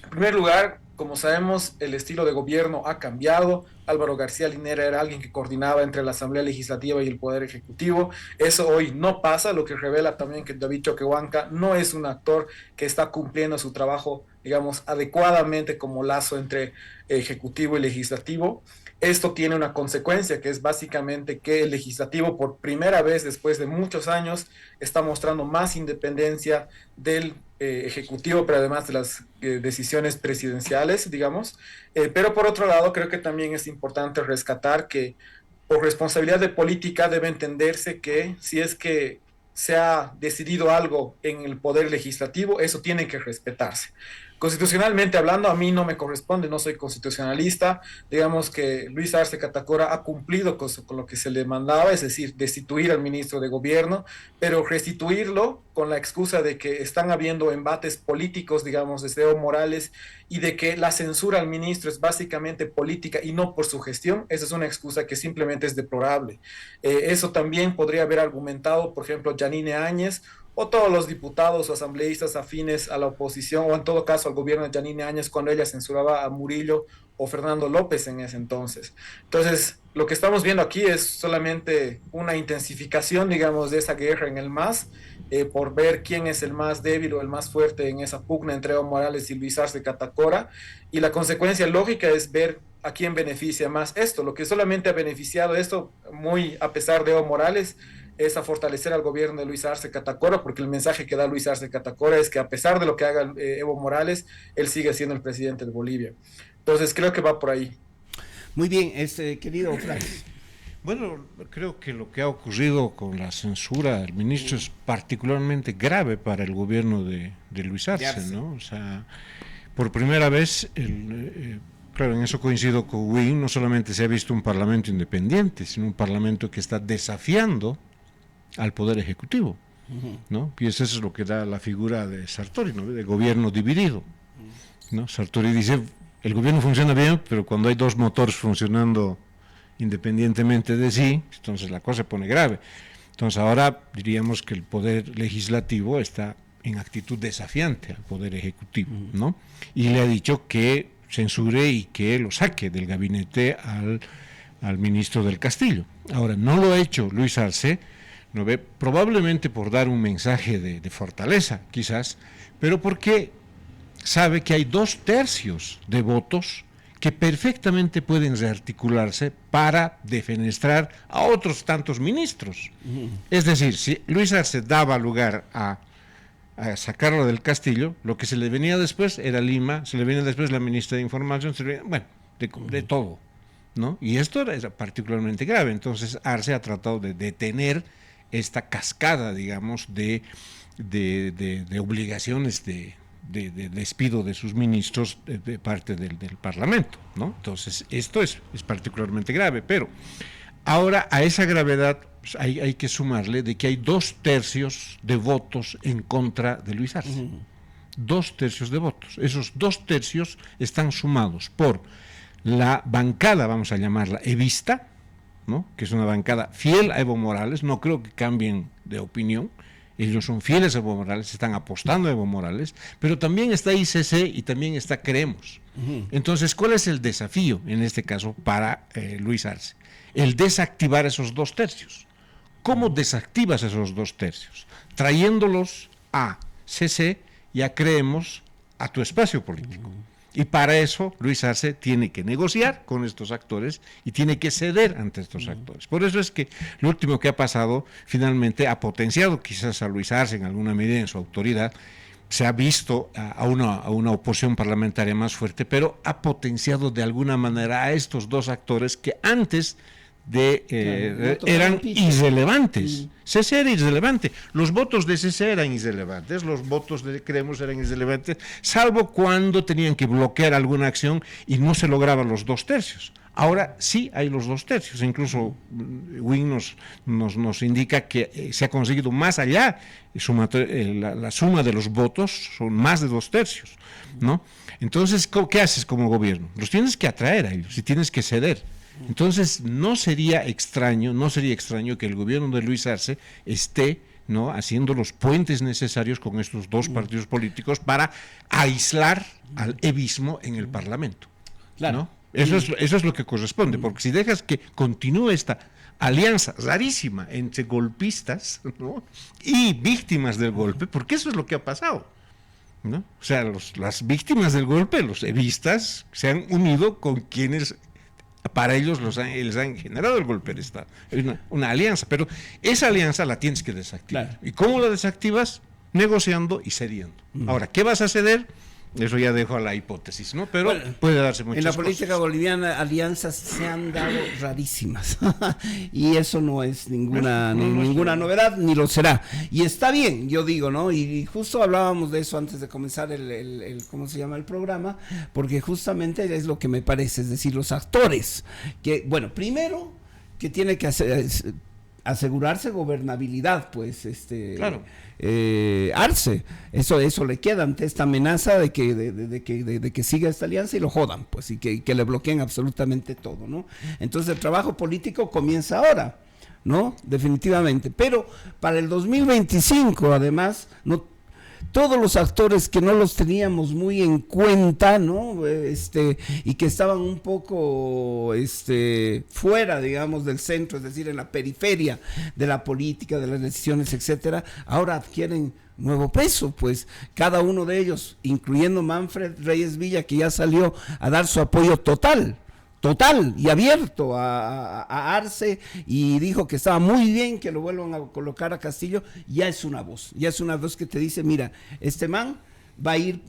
En primer lugar, como sabemos, el estilo de gobierno ha cambiado. Álvaro García Linera era alguien que coordinaba entre la Asamblea Legislativa y el Poder Ejecutivo. Eso hoy no pasa, lo que revela también que David Choquehuanca no es un actor que está cumpliendo su trabajo, digamos, adecuadamente como lazo entre Ejecutivo y Legislativo. Esto tiene una consecuencia que es básicamente que el legislativo por primera vez después de muchos años está mostrando más independencia del ejecutivo, pero además de las decisiones presidenciales, digamos. Pero por otro lado, creo que también es importante rescatar que por responsabilidad de política debe entenderse que si es que se ha decidido algo en el poder legislativo, eso tiene que respetarse. Constitucionalmente hablando, a mí no me corresponde, no soy constitucionalista. Digamos que Luis Arce Catacora ha cumplido con lo que se le mandaba, es decir, destituir al ministro de gobierno, pero restituirlo con la excusa de que están habiendo embates políticos, digamos, desde Evo Morales, y de que la censura al ministro es básicamente política y no por su gestión. Esa es una excusa que simplemente es deplorable. Eso también podría haber argumentado, por ejemplo, Yanine Áñez, o todos los diputados o asambleístas afines a la oposición, o en todo caso al gobierno de Yanine Áñez cuando ella censuraba a Murillo o Fernando López en ese entonces. Entonces, lo que estamos viendo aquí es solamente una intensificación, digamos, de esa guerra en el MAS, por ver quién es el más débil o el más fuerte en esa pugna entre Evo Morales y Luis Arce Catacora, y la consecuencia lógica es ver a quién beneficia más esto. Lo que solamente ha beneficiado esto, muy a pesar de Evo Morales, es a fortalecer al gobierno de Luis Arce Catacora, porque el mensaje que da Luis Arce Catacora es que a pesar de lo que haga Evo Morales, él sigue siendo el presidente de Bolivia. Entonces creo que va por ahí. Muy bien, querido Frank. Bueno, creo que lo que ha ocurrido con la censura del ministro es particularmente grave para el gobierno de Luis Arce, ¿no? O sea, por primera vez, claro, en eso coincido con Win, no solamente se ha visto un parlamento independiente, sino un parlamento que está desafiando al Poder Ejecutivo, ¿no? Y eso es lo que da la figura de Sartori, ¿no? De gobierno dividido, ¿no? Sartori dice, el gobierno funciona bien, pero cuando hay dos motores funcionando independientemente de sí, entonces la cosa se pone grave. Entonces ahora diríamos que el Poder Legislativo está en actitud desafiante al Poder Ejecutivo, ¿no? Y le ha dicho que censure y que lo saque del gabinete al ministro del Castillo. Ahora, no lo ha hecho Luis Arce, ¿no ve? Probablemente por dar un mensaje de fortaleza, quizás, pero porque sabe que hay 2/3 de votos que perfectamente pueden rearticularse para defenestrar a otros tantos ministros. Es decir, si Luis Arce daba lugar a sacarlo del Castillo, lo que se le venía después era Lima, se le venía después la ministra de Información, bueno, de todo, ¿no? Y esto era particularmente grave. Entonces Arce ha tratado de detener esta cascada, digamos, de obligaciones de despido de sus ministros de parte del Parlamento, ¿no? Entonces esto es particularmente grave, pero ahora a esa gravedad pues, hay que sumarle de que hay 2/3 de votos en contra de Luis Arce. 2/3 de votos. Esos 2/3 están sumados por la bancada, vamos a llamarla evista, ¿no? Que es una bancada fiel a Evo Morales, no creo que cambien de opinión. Ellos son fieles a Evo Morales, están apostando a Evo Morales, pero también está ICC y también está Creemos. Entonces, ¿cuál es el desafío en este caso para Luis Arce? El desactivar esos 2/3. ¿Cómo desactivas esos 2/3? Trayéndolos a CC y a Creemos a tu espacio político. Y para eso Luis Arce tiene que negociar con estos actores y tiene que ceder ante estos actores. Por eso es que lo último que ha pasado finalmente ha potenciado quizás a Luis Arce en alguna medida en su autoridad. Se ha visto a una oposición parlamentaria más fuerte, pero ha potenciado de alguna manera a estos dos actores que antes eran irrelevantes. CC era irrelevante, los votos de CC eran irrelevantes, los votos de Creemos eran irrelevantes, salvo cuando tenían que bloquear alguna acción y no se lograban los 2/3. Ahora sí hay los 2/3, incluso Wing nos indica que se ha conseguido más allá, la suma de los votos son más de 2/3, ¿no? Entonces, ¿qué haces como gobierno? Los tienes que atraer a ellos y tienes que ceder. Entonces, no sería extraño que el gobierno de Luis Arce esté, ¿no?, haciendo los puentes necesarios con estos dos partidos políticos para aislar al evismo en el Parlamento. Claro. ¿No? Eso es lo que corresponde, porque si dejas que continúe esta alianza rarísima entre golpistas, ¿no?, y víctimas del golpe, porque eso es lo que ha pasado, ¿no? O sea, las víctimas del golpe, los evistas, se han unido con quienes para ellos les han generado el golpe de Estado. Es una alianza, pero esa alianza la tienes que desactivar. Claro. ¿Y cómo la desactivas? Negociando y cediendo. Ahora, ¿qué vas a ceder? Eso ya dejo a la hipótesis, ¿no? Pero bueno, puede darse muchas cosas. En la política boliviana, alianzas se han dado rarísimas. Y eso no es ninguna novedad, ni lo será. Y está bien, yo digo, ¿no? Y justo hablábamos de eso antes de comenzar el ¿cómo se llama el programa? Porque justamente es lo que me parece, es decir, los actores, que, bueno, primero, que tiene que asegurarse gobernabilidad, pues, claro. Arce, eso le queda ante esta amenaza de que siga esta alianza y lo jodan, pues, y que le bloqueen absolutamente todo, ¿no? Entonces el trabajo político comienza ahora, ¿no? Definitivamente, pero para el 2025, además, no todos los actores que no los teníamos muy en cuenta, ¿no? Y que estaban un poco fuera, digamos, del centro, es decir, en la periferia de la política, de las decisiones, etcétera, ahora adquieren nuevo peso, pues cada uno de ellos, incluyendo Manfred Reyes Villa, que ya salió a dar su apoyo total y abierto a Arce, y dijo que estaba muy bien que lo vuelvan a colocar a Castillo. Ya es una voz que te dice, mira, este man va a ir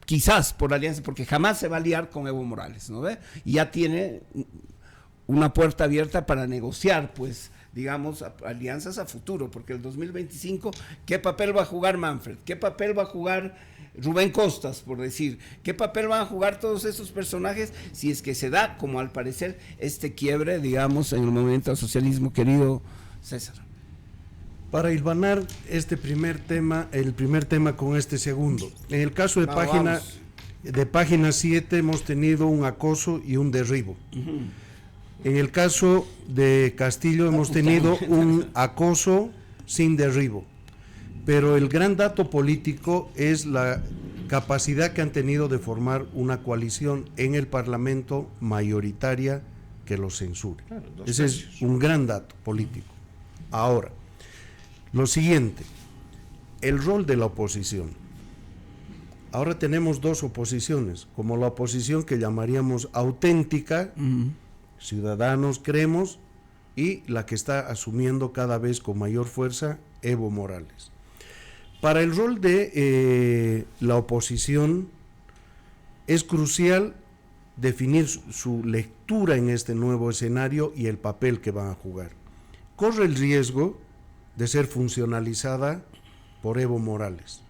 quizás por alianza, porque jamás se va a liar con Evo Morales, ¿no ve? Y ya tiene una puerta abierta para negociar, pues, digamos, alianzas a futuro, porque el 2025, ¿qué papel va a jugar Manfred? ¿Qué papel va a jugar Rubén Costas, por decir? ¿Qué papel van a jugar todos esos personajes si es que se da, como al parecer, este quiebre, digamos, en el movimiento al socialismo, querido César? Para hilvanar el primer tema con este segundo. En el caso de página 7 hemos tenido un acoso y un derribo. En el caso de Castillo hemos tenido un acoso sin derribo. Pero el gran dato político es la capacidad que han tenido de formar una coalición en el Parlamento mayoritaria que los censure. Claro, ese es un gran dato político. Ahora, lo siguiente, el rol de la oposición. Ahora tenemos dos oposiciones, como la oposición que llamaríamos auténtica, Ciudadanos, Creemos, y la que está asumiendo cada vez con mayor fuerza Evo Morales. Para el rol de la oposición es crucial definir su lectura en este nuevo escenario y el papel que van a jugar. Corre el riesgo de ser funcionalizada por Evo Morales.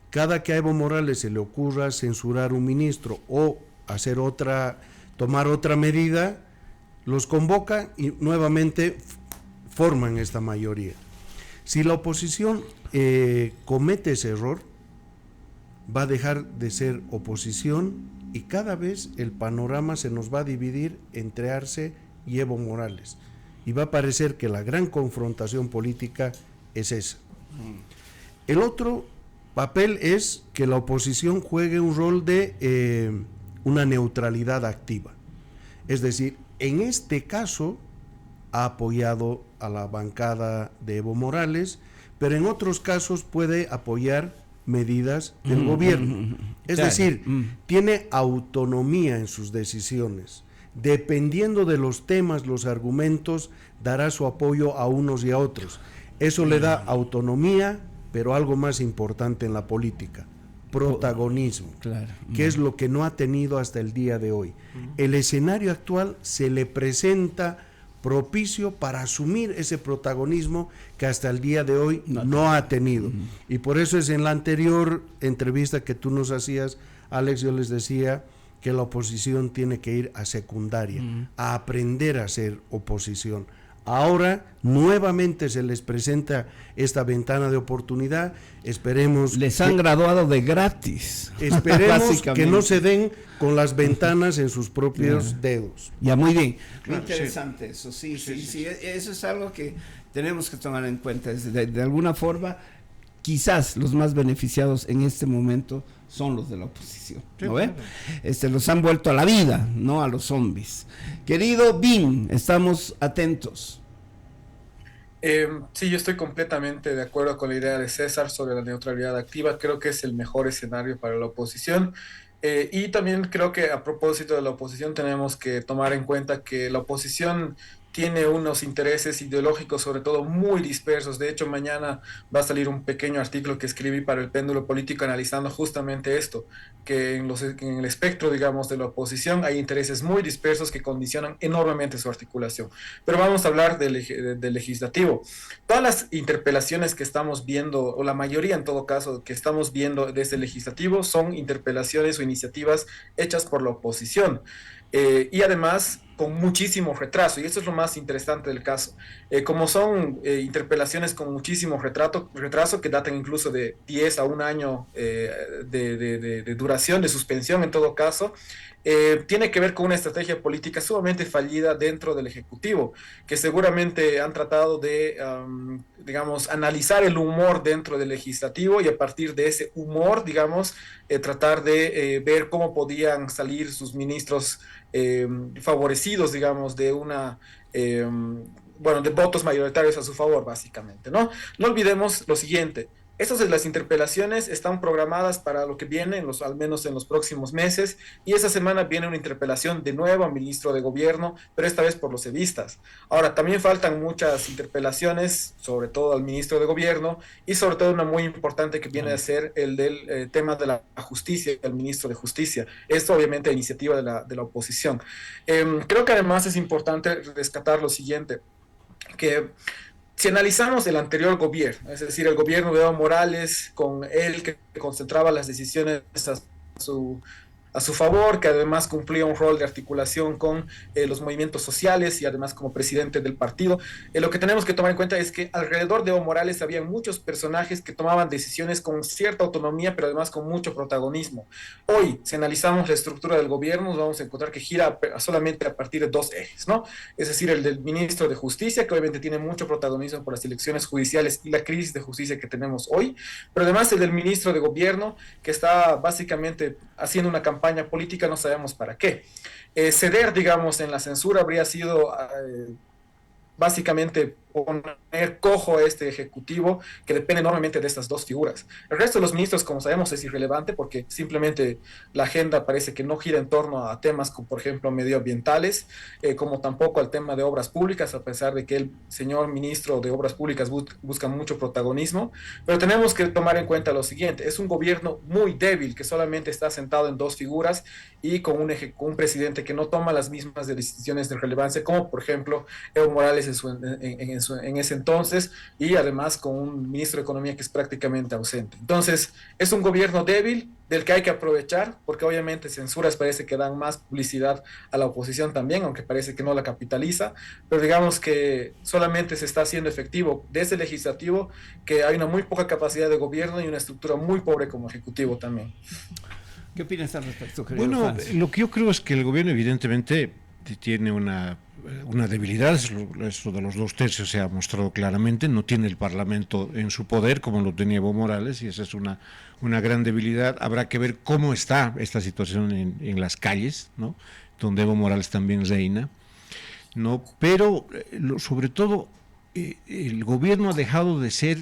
Cada que a Evo Morales se le ocurra censurar un ministro o tomar otra medida, los convoca y nuevamente forman esta mayoría. Si la oposición comete ese error, va a dejar de ser oposición y cada vez el panorama se nos va a dividir entre Arce y Evo Morales. Y va a parecer que la gran confrontación política es esa. El otro papel es que la oposición juegue un rol de una neutralidad activa. Es decir, en este caso ha apoyado a la bancada de Evo Morales, pero en otros casos puede apoyar medidas del gobierno. Es decir, tiene autonomía en sus decisiones. Dependiendo de los temas, los argumentos, dará su apoyo a unos y a otros. Eso le da autonomía, pero algo más importante en la política, protagonismo, que es lo que no ha tenido hasta el día de hoy. El escenario actual se le presenta propicio para asumir ese protagonismo que hasta el día de hoy no ha tenido. Y por eso es en la anterior entrevista que tú nos hacías, Alex, yo les decía que la oposición tiene que ir a secundaria, a aprender a ser oposición. Ahora nuevamente se les presenta esta ventana de oportunidad, esperemos... Les han graduado de gratis. Esperemos que no se den con las ventanas en sus propios dedos. Ya, muy bien. Muy interesante eso, sí. Eso es algo que tenemos que tomar en cuenta. De alguna forma, quizás los más beneficiados en este momento son los de la oposición, ¿no ve? Los han vuelto a la vida, no a los zombies. Querido Bin, estamos atentos. Sí, yo estoy completamente de acuerdo con la idea de César sobre la neutralidad activa. Creo que es el mejor escenario para la oposición. Y también creo que a propósito de la oposición tenemos que tomar en cuenta que la oposición tiene unos intereses ideológicos, sobre todo muy dispersos. De hecho, mañana va a salir un pequeño artículo que escribí para el Péndulo Político analizando justamente esto, que en el espectro, digamos, de la oposición hay intereses muy dispersos que condicionan enormemente su articulación. Pero vamos a hablar del legislativo. Todas las interpelaciones que estamos viendo, o la mayoría en todo caso, que estamos viendo desde el legislativo, son interpelaciones o iniciativas hechas por la oposición. Y además con muchísimo retraso, y esto es lo más interesante del caso. Como son interpelaciones con muchísimo retraso que datan incluso de 10 a 1 año de duración, de suspensión en todo caso, tiene que ver con una estrategia política sumamente fallida dentro del Ejecutivo, que seguramente han tratado de, digamos, analizar el humor dentro del Legislativo y a partir de ese humor, digamos, tratar de ver cómo podían salir sus ministros favorecidos, digamos, de una... bueno, de votos mayoritarios a su favor, básicamente, ¿no? No olvidemos lo siguiente. Estas de las interpelaciones están programadas para lo que viene, al menos en los próximos meses, y esa semana viene una interpelación de nuevo al ministro de Gobierno, pero esta vez por los evistas. Ahora, también faltan muchas interpelaciones, sobre todo al ministro de Gobierno, y sobre todo una muy importante que viene a ser el del tema de la justicia, el ministro de Justicia. Esto obviamente a iniciativa de la oposición. Creo que además es importante rescatar lo siguiente, que si analizamos el anterior gobierno, es decir, el gobierno de Evo Morales, con él que concentraba las decisiones a su favor, que además cumplía un rol de articulación con los movimientos sociales y además como presidente del partido, lo que tenemos que tomar en cuenta es que alrededor de Evo Morales había muchos personajes que tomaban decisiones con cierta autonomía, pero además con mucho protagonismo. Hoy, si analizamos la estructura del gobierno, nos vamos a encontrar que gira solamente a partir de 2 ejes, ¿no? Es decir, el del ministro de Justicia, que obviamente tiene mucho protagonismo por las elecciones judiciales y la crisis de justicia que tenemos hoy, pero además el del ministro de Gobierno, que está básicamente haciendo una campaña política, no sabemos para qué. Ceder, digamos, en la censura habría sido básicamente poner cojo a este ejecutivo que depende enormemente de estas dos figuras. El resto de los ministros, como sabemos, es irrelevante porque simplemente la agenda parece que no gira en torno a temas como, por ejemplo, medioambientales, como tampoco al tema de obras públicas, a pesar de que el señor ministro de Obras Públicas busca mucho protagonismo. Pero tenemos que tomar en cuenta lo siguiente: es un gobierno muy débil que solamente está sentado en 2 figuras y con un presidente que no toma las mismas decisiones de relevancia, como por ejemplo Evo Morales en ese entonces, y además con un ministro de Economía que es prácticamente ausente. Entonces, es un gobierno débil del que hay que aprovechar, porque obviamente censuras parece que dan más publicidad a la oposición también, aunque parece que no la capitaliza, pero digamos que solamente se está haciendo efectivo desde el legislativo, que hay una muy poca capacidad de gobierno y una estructura muy pobre como ejecutivo también. ¿Qué opinas al respecto, querido Bueno, Francis? lo que yo creo es que el gobierno evidentemente tiene una debilidad, eso de los 2/3 se ha mostrado claramente, no tiene el Parlamento en su poder como lo tenía Evo Morales, y esa es una gran debilidad. Habrá que ver cómo está esta situación en las calles, ¿no?, donde Evo Morales también reina, ¿no? Pero sobre todo el gobierno ha dejado de ser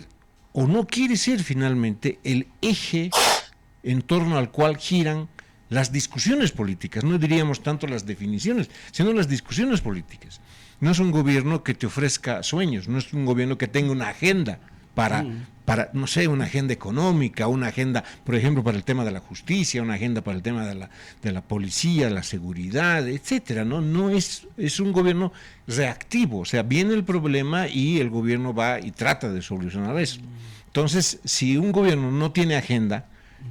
o no quiere ser finalmente el eje en torno al cual giran las discusiones políticas, no diríamos tanto las definiciones, sino las discusiones políticas. No es un gobierno que te ofrezca sueños, no es un gobierno que tenga una agenda para no sé, una agenda económica, una agenda, por ejemplo, para el tema de la justicia, una agenda para el tema de la policía, la seguridad, etcétera, ¿no? No es un gobierno reactivo, o sea, viene el problema y el gobierno va y trata de solucionar eso. Entonces, si un gobierno no tiene agenda,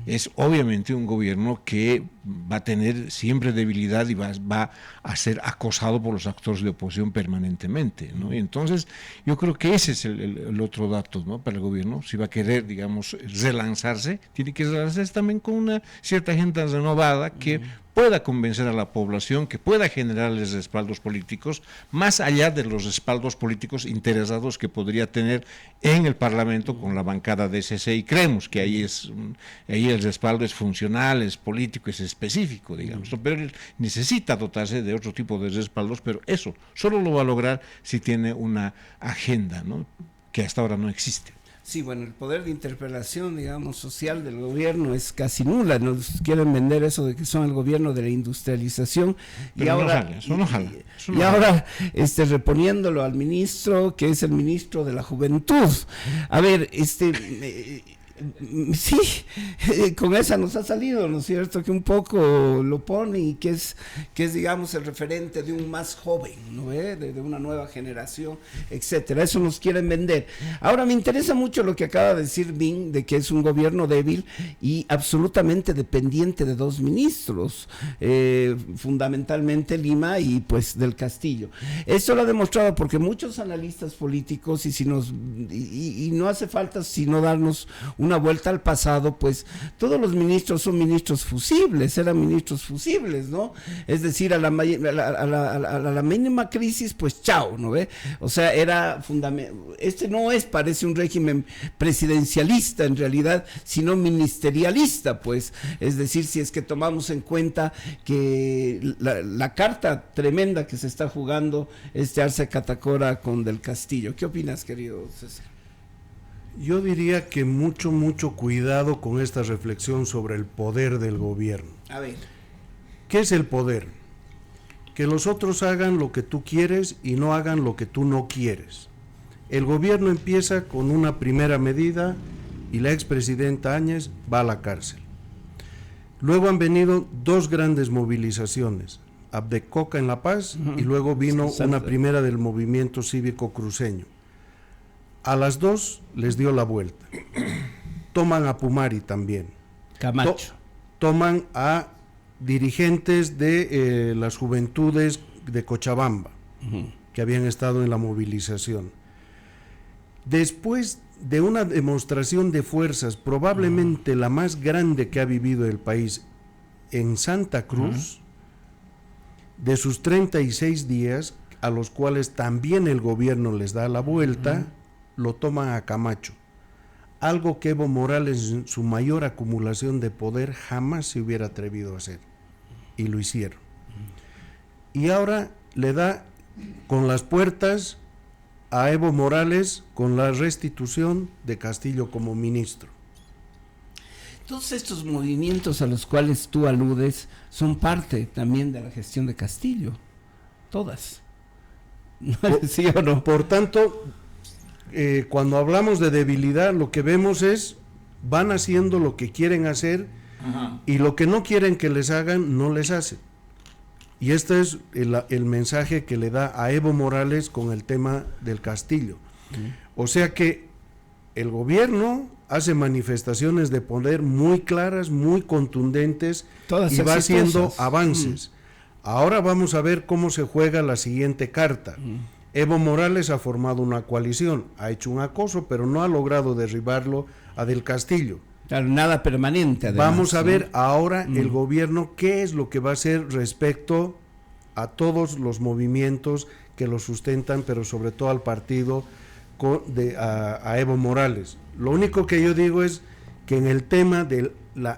es obviamente un gobierno que va a tener siempre debilidad y va a ser acosado por los actores de oposición permanentemente, ¿no? Y entonces yo creo que ese es el otro dato, ¿no? Para el gobierno, si va a querer, digamos, relanzarse, tiene que relanzarse también con una cierta agenda renovada que pueda convencer a la población, que pueda generarles respaldos políticos, más allá de los respaldos políticos interesados que podría tener en el Parlamento con la bancada de SC, y creemos que ahí el respaldo es funcional, es político, es específico, digamos, pero él necesita dotarse de otro tipo de respaldos, pero eso solo lo va a lograr si tiene una agenda, ¿no? Que hasta ahora no existe. Sí, bueno, el poder de interpelación, digamos, social del gobierno es casi nula. Nos quieren vender eso de que son el gobierno de la industrialización. Pero y ahora, ahora reponiéndolo al ministro, que es el ministro de la Juventud. A ver, sí, con esa nos ha salido, ¿no es cierto? Que un poco lo pone y que es digamos el referente de un más joven, ¿no? De una nueva generación, etcétera. Eso nos quieren vender. Ahora me interesa mucho lo que acaba de decir Bin, de que es un gobierno débil y absolutamente dependiente de dos ministros, fundamentalmente Lima y pues del Castillo. Esto lo ha demostrado porque muchos analistas políticos y no hace falta sino darnos una vuelta al pasado, pues todos los ministros son ministros fusibles, eran ministros fusibles, ¿no? Es decir, a la mínima crisis, pues chao, ¿no ve? O sea, era fundamental. Parece un régimen presidencialista en realidad, sino ministerialista, pues. Es decir, si es que tomamos en cuenta que la carta tremenda que se está jugando Arce Catacora con Del Castillo. ¿Qué opinas, querido César? Yo diría que mucho cuidado con esta reflexión sobre el poder del gobierno. A ver. ¿Qué es el poder? Que los otros hagan lo que tú quieres y no hagan lo que tú no quieres. El gobierno empieza con una primera medida y la expresidenta Áñez va a la cárcel. Luego han venido dos grandes movilizaciones, Abdecoca en La Paz y luego vino una primera del movimiento cívico cruceño. A las dos les dio la vuelta. Toman a Pumari también. Camacho. Toman a dirigentes de las juventudes de Cochabamba, que habían estado en la movilización. Después de una demostración de fuerzas, probablemente la más grande que ha vivido el país en Santa Cruz, de sus 36 días, a los cuales también el gobierno les da la vuelta, lo toman a Camacho, algo que Evo Morales en su mayor acumulación de poder jamás se hubiera atrevido a hacer, y lo hicieron. Y ahora le da con las puertas a Evo Morales con la restitución de Castillo como ministro. Todos estos movimientos a los cuales tú aludes son parte también de la gestión de Castillo, todas. ¿Sí o no? Por tanto, cuando hablamos de debilidad, lo que vemos es, van haciendo lo que quieren hacer y lo que no quieren que les hagan, no les hacen. Y este es el mensaje que le da a Evo Morales con el tema del Castillo. O sea que el gobierno hace manifestaciones de poder muy claras, muy contundentes, y va haciendo avances. Ahora vamos a ver cómo se juega la siguiente carta. Evo Morales ha formado una coalición, ha hecho un acoso, pero no ha logrado derribarlo a Del Castillo. Claro, nada permanente. Además, vamos a ver ahora el gobierno qué es lo que va a hacer respecto a todos los movimientos que lo sustentan, pero sobre todo al partido a Evo Morales. Lo único que yo digo es que que en el tema del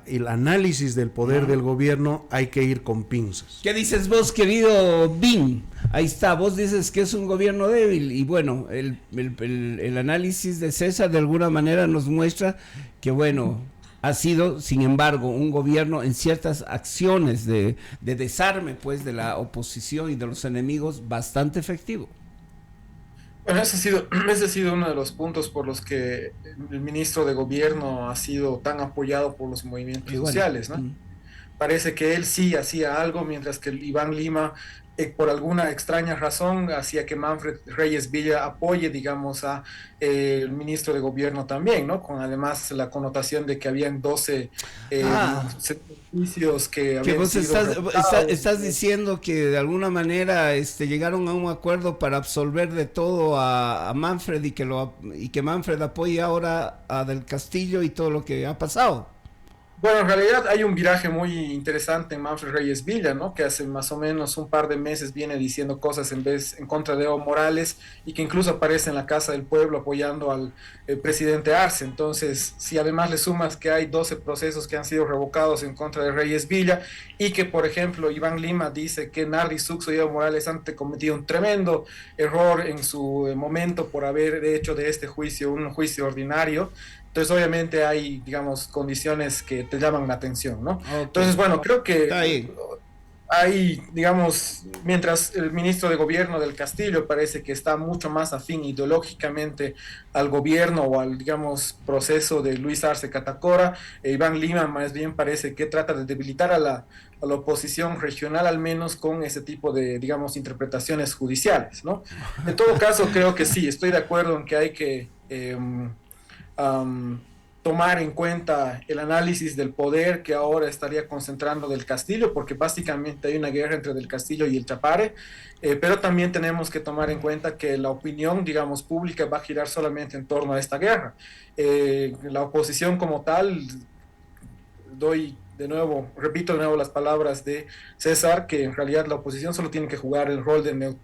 el análisis del poder del gobierno hay que ir con pinzas. ¿Qué dices vos, querido Bin? Ahí está, vos dices que es un gobierno débil y bueno, el análisis de César de alguna manera nos muestra que bueno, ha sido sin embargo un gobierno en ciertas acciones de desarme pues de la oposición y de los enemigos bastante efectivo. Bueno, ese ha sido uno de los puntos por los que el ministro de Gobierno ha sido tan apoyado por los movimientos sociales, ¿no? Parece que él sí hacía algo, mientras que Iván Lima, por alguna extraña razón, hacía que Manfred Reyes Villa apoye, digamos, a el ministro de Gobierno también, ¿no? Con además la connotación de que habían 12 servicios que habían vos sido estás diciendo que de alguna manera llegaron a un acuerdo para absolver de todo a Manfred y que Manfred apoye ahora a Del Castillo y todo lo que ha pasado. Bueno, en realidad hay un viraje muy interesante en Manfred Reyes Villa, ¿no? Que hace más o menos un par de meses viene diciendo cosas en contra de Evo Morales y que incluso aparece en la Casa del Pueblo apoyando al presidente Arce. Entonces, si además le sumas que hay 12 procesos que han sido revocados en contra de Reyes Villa y que, por ejemplo, Iván Lima dice que Nardi Suxo y Evo Morales han cometido un tremendo error en su momento por haber hecho de este juicio un juicio ordinario. Entonces, obviamente hay, digamos, condiciones que te llaman la atención, ¿no? Okay. Entonces, bueno, creo que hay, digamos, mientras el ministro de Gobierno del Castillo parece que está mucho más afín ideológicamente al gobierno o al, digamos, proceso de Luis Arce Catacora, Iván Lima más bien parece que trata de debilitar a la oposición regional, al menos con ese tipo de, digamos, interpretaciones judiciales, ¿no? En todo caso, creo que sí, estoy de acuerdo en que hay que tomar en cuenta el análisis del poder que ahora estaría concentrando Del Castillo, porque básicamente hay una guerra entre Del Castillo y el Chapare, pero también tenemos que tomar en cuenta que la opinión, digamos, pública va a girar solamente en torno a esta guerra. La oposición como tal, repito de nuevo las palabras de César, que en realidad la oposición solo tiene que jugar el rol de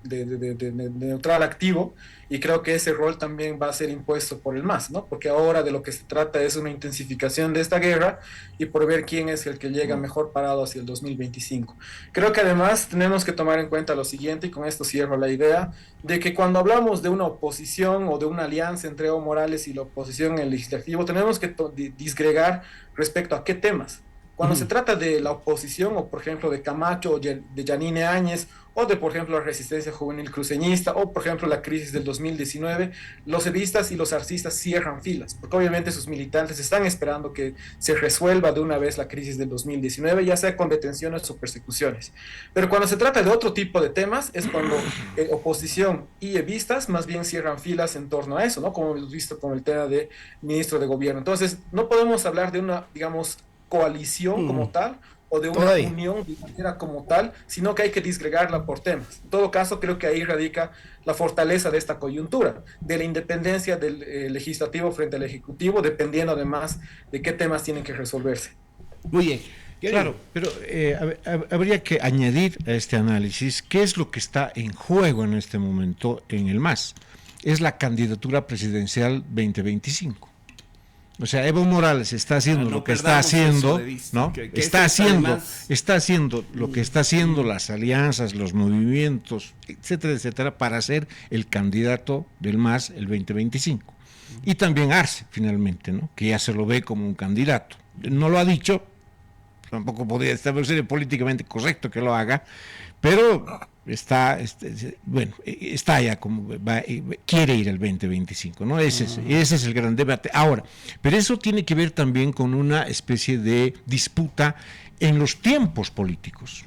neutral activo, y creo que ese rol también va a ser impuesto por el MAS, ¿no? Porque ahora de lo que se trata es una intensificación de esta guerra y por ver quién es el que llega mejor parado hacia el 2025. Creo que además tenemos que tomar en cuenta lo siguiente, y con esto cierro la idea, de que cuando hablamos de una oposición o de una alianza entre Evo Morales y la oposición en el legislativo, tenemos que disgregar respecto a qué temas. Cuando se trata de la oposición, o por ejemplo de Camacho, o de Yanine Áñez, o de por ejemplo la resistencia juvenil cruceñista, o por ejemplo la crisis del 2019, los evistas y los arcistas cierran filas, porque obviamente sus militantes están esperando que se resuelva de una vez la crisis del 2019, ya sea con detenciones o persecuciones. Pero cuando se trata de otro tipo de temas, es cuando oposición y evistas más bien cierran filas en torno a eso, ¿no? Como hemos visto con el tema de ministro de Gobierno. Entonces, no podemos hablar de una, digamos, coalición como tal, o de una unión de manera como tal, sino que hay que disgregarla por temas. En todo caso, creo que ahí radica la fortaleza de esta coyuntura, de la independencia del legislativo frente al ejecutivo, dependiendo además de qué temas tienen que resolverse. Muy bien. Claro, pero habría que añadir a este análisis qué es lo que está en juego en este momento en el MAS. Es la candidatura presidencial 2025. O sea, Evo Morales está haciendo lo que está haciendo, ¿no? Está haciendo lo que está haciendo las alianzas, los movimientos, etcétera, etcétera, para ser el candidato del MAS el 2025. Y también Arce, finalmente, ¿no? Que ya se lo ve como un candidato. No lo ha dicho, tampoco podría estar políticamente correcto que lo haga, pero está ya como quiere ir al 2025, ¿no? Ese es el gran debate. Ahora, pero eso tiene que ver también con una especie de disputa en los tiempos políticos.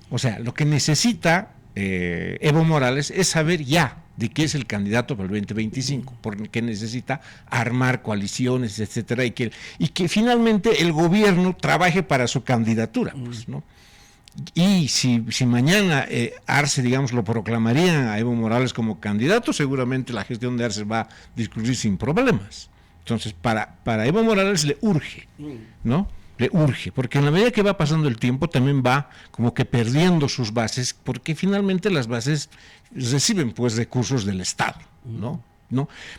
O sea, lo que necesita Evo Morales es saber ya de qué es el candidato para el 2025, porque necesita armar coaliciones, etcétera, y que finalmente el gobierno trabaje para su candidatura, pues, ¿no? Y si mañana Arce, digamos, lo proclamarían a Evo Morales como candidato, seguramente la gestión de Arce va a discurrir sin problemas. Entonces, para Evo Morales le urge, ¿no? Le urge, porque en la medida que va pasando el tiempo también va como que perdiendo sus bases, porque finalmente las bases reciben pues recursos del Estado, ¿no?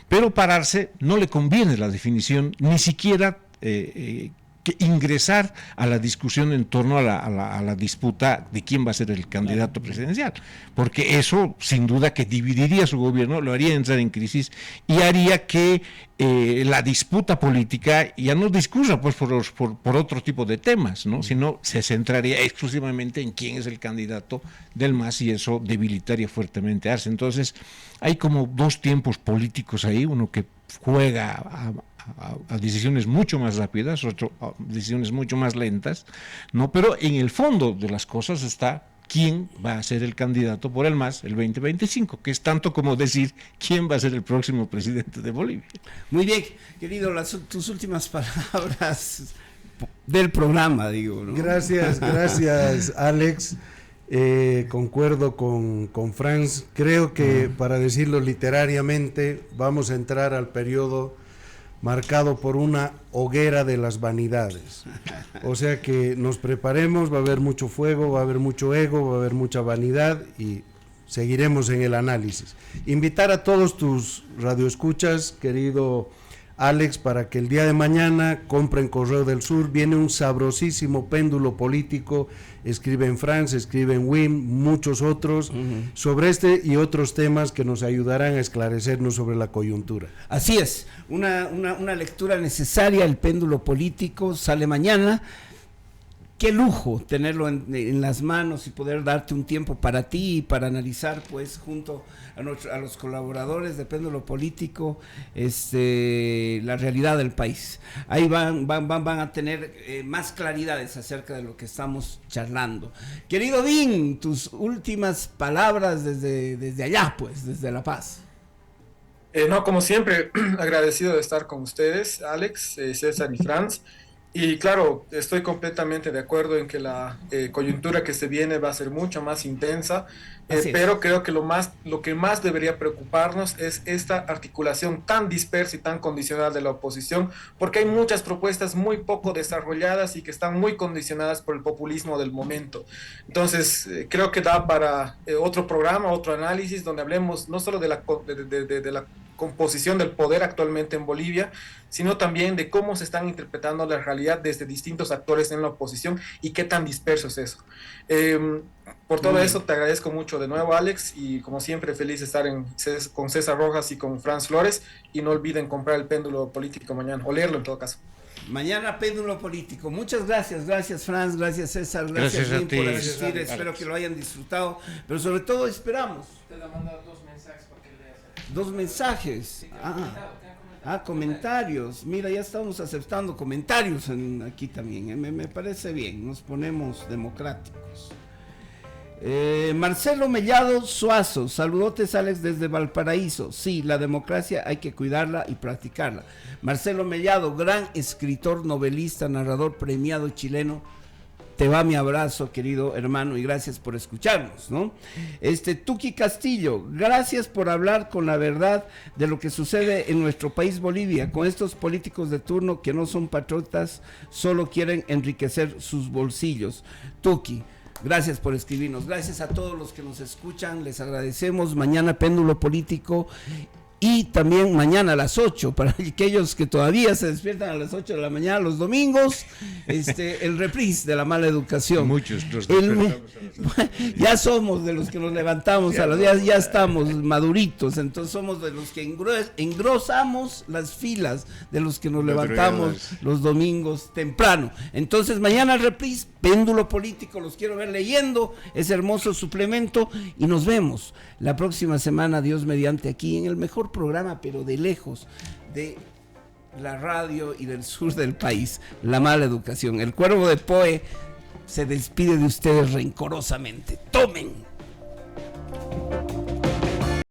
Pero para Arce no le conviene la definición, ni siquiera que ingresar a la discusión en torno a la disputa de quién va a ser el candidato presidencial, porque eso sin duda que dividiría su gobierno, lo haría entrar en crisis y haría que la disputa política ya no discurra pues por otro tipo de temas, ¿no? Sino se centraría exclusivamente en quién es el candidato del MAS, y eso debilitaría fuertemente a Arce. Entonces hay como dos tiempos políticos ahí, uno que juega a decisiones mucho más rápidas, otro a decisiones mucho más lentas, ¿no? Pero en el fondo de las cosas está quién va a ser el candidato por el MAS el 2025, que es tanto como decir quién va a ser el próximo presidente de Bolivia. Muy bien, querido, tus últimas palabras del programa, digo, ¿no? Gracias, Alex. Concuerdo con Franz. Creo que, para decirlo literariamente, vamos a entrar al periodo marcado por una hoguera de las vanidades. O sea que nos preparemos, va a haber mucho fuego, va a haber mucho ego, va a haber mucha vanidad, y seguiremos en el análisis. Invitar a todos tus radioescuchas, querido Alex, para que el día de mañana compren Correo del Sur. Viene un sabrosísimo péndulo político, escriben Franz, escriben Wim, muchos otros, sobre este y otros temas que nos ayudarán a esclarecernos sobre la coyuntura. Así es, una lectura necesaria, el péndulo político, sale mañana. Qué lujo tenerlo en las manos y poder darte un tiempo para ti y para analizar, pues, junto a los colaboradores de Péndulo Político, la realidad del país. Ahí van a tener más claridades acerca de lo que estamos charlando. Querido Vin, tus últimas palabras desde allá, pues, desde La Paz. No, como siempre, agradecido de estar con ustedes, Alex, César y Franz. Y claro, estoy completamente de acuerdo en que la coyuntura que se viene va a ser mucho más intensa, pero creo que lo que más debería preocuparnos es esta articulación tan dispersa y tan condicional de la oposición, porque hay muchas propuestas muy poco desarrolladas y que están muy condicionadas por el populismo del momento. Entonces, creo que da para otro programa, otro análisis, donde hablemos no solo de la composición del poder actualmente en Bolivia, sino también de cómo se están interpretando la realidad desde distintos actores en la oposición y qué tan disperso es eso. Por todo eso te agradezco mucho de nuevo, Alex, y como siempre feliz de estar con César Rojas y con Franz Flores, y no olviden comprar el Péndulo Político mañana, o leerlo en todo caso. Mañana Péndulo Político. Muchas gracias Franz, gracias César, gracias a ti por asistir, Alex. Espero que lo hayan disfrutado, pero sobre todo esperamos. Te he mandado 2 mensajes para que leas. 2 mensajes. Comentarios. Mira, ya estamos aceptando comentarios aquí también. Me parece bien, nos ponemos democráticos. Marcelo Mellado Suazo, saludotes Alex desde Valparaíso. Sí, la democracia hay que cuidarla y practicarla. Marcelo Mellado, gran escritor, novelista, narrador premiado chileno. Te va mi abrazo, querido hermano, y gracias por escucharnos, ¿no? Tuki Castillo, gracias por hablar con la verdad de lo que sucede en nuestro país Bolivia, con estos políticos de turno que no son patriotas, solo quieren enriquecer sus bolsillos. Tuki, gracias por escribirnos, gracias a todos los que nos escuchan, les agradecemos. Mañana Péndulo Político. Y también mañana a las 8, para aquellos que todavía se despiertan a las 8 de la mañana los domingos, el reprise de La Mala Educación. Muchos los despertamos ya somos de los que nos levantamos a los días, ya estamos maduritos, entonces somos de los que engrosamos las filas de los que nos levantamos los domingos temprano. Entonces mañana el reprise, Péndulo Político, los quiero ver leyendo ese hermoso suplemento, y nos vemos la próxima semana, Dios mediante, aquí en el mejor programa, pero de lejos, de la radio y del sur del país, La Mala Educación. El Cuervo de Poe se despide de ustedes rencorosamente. ¡Tomen!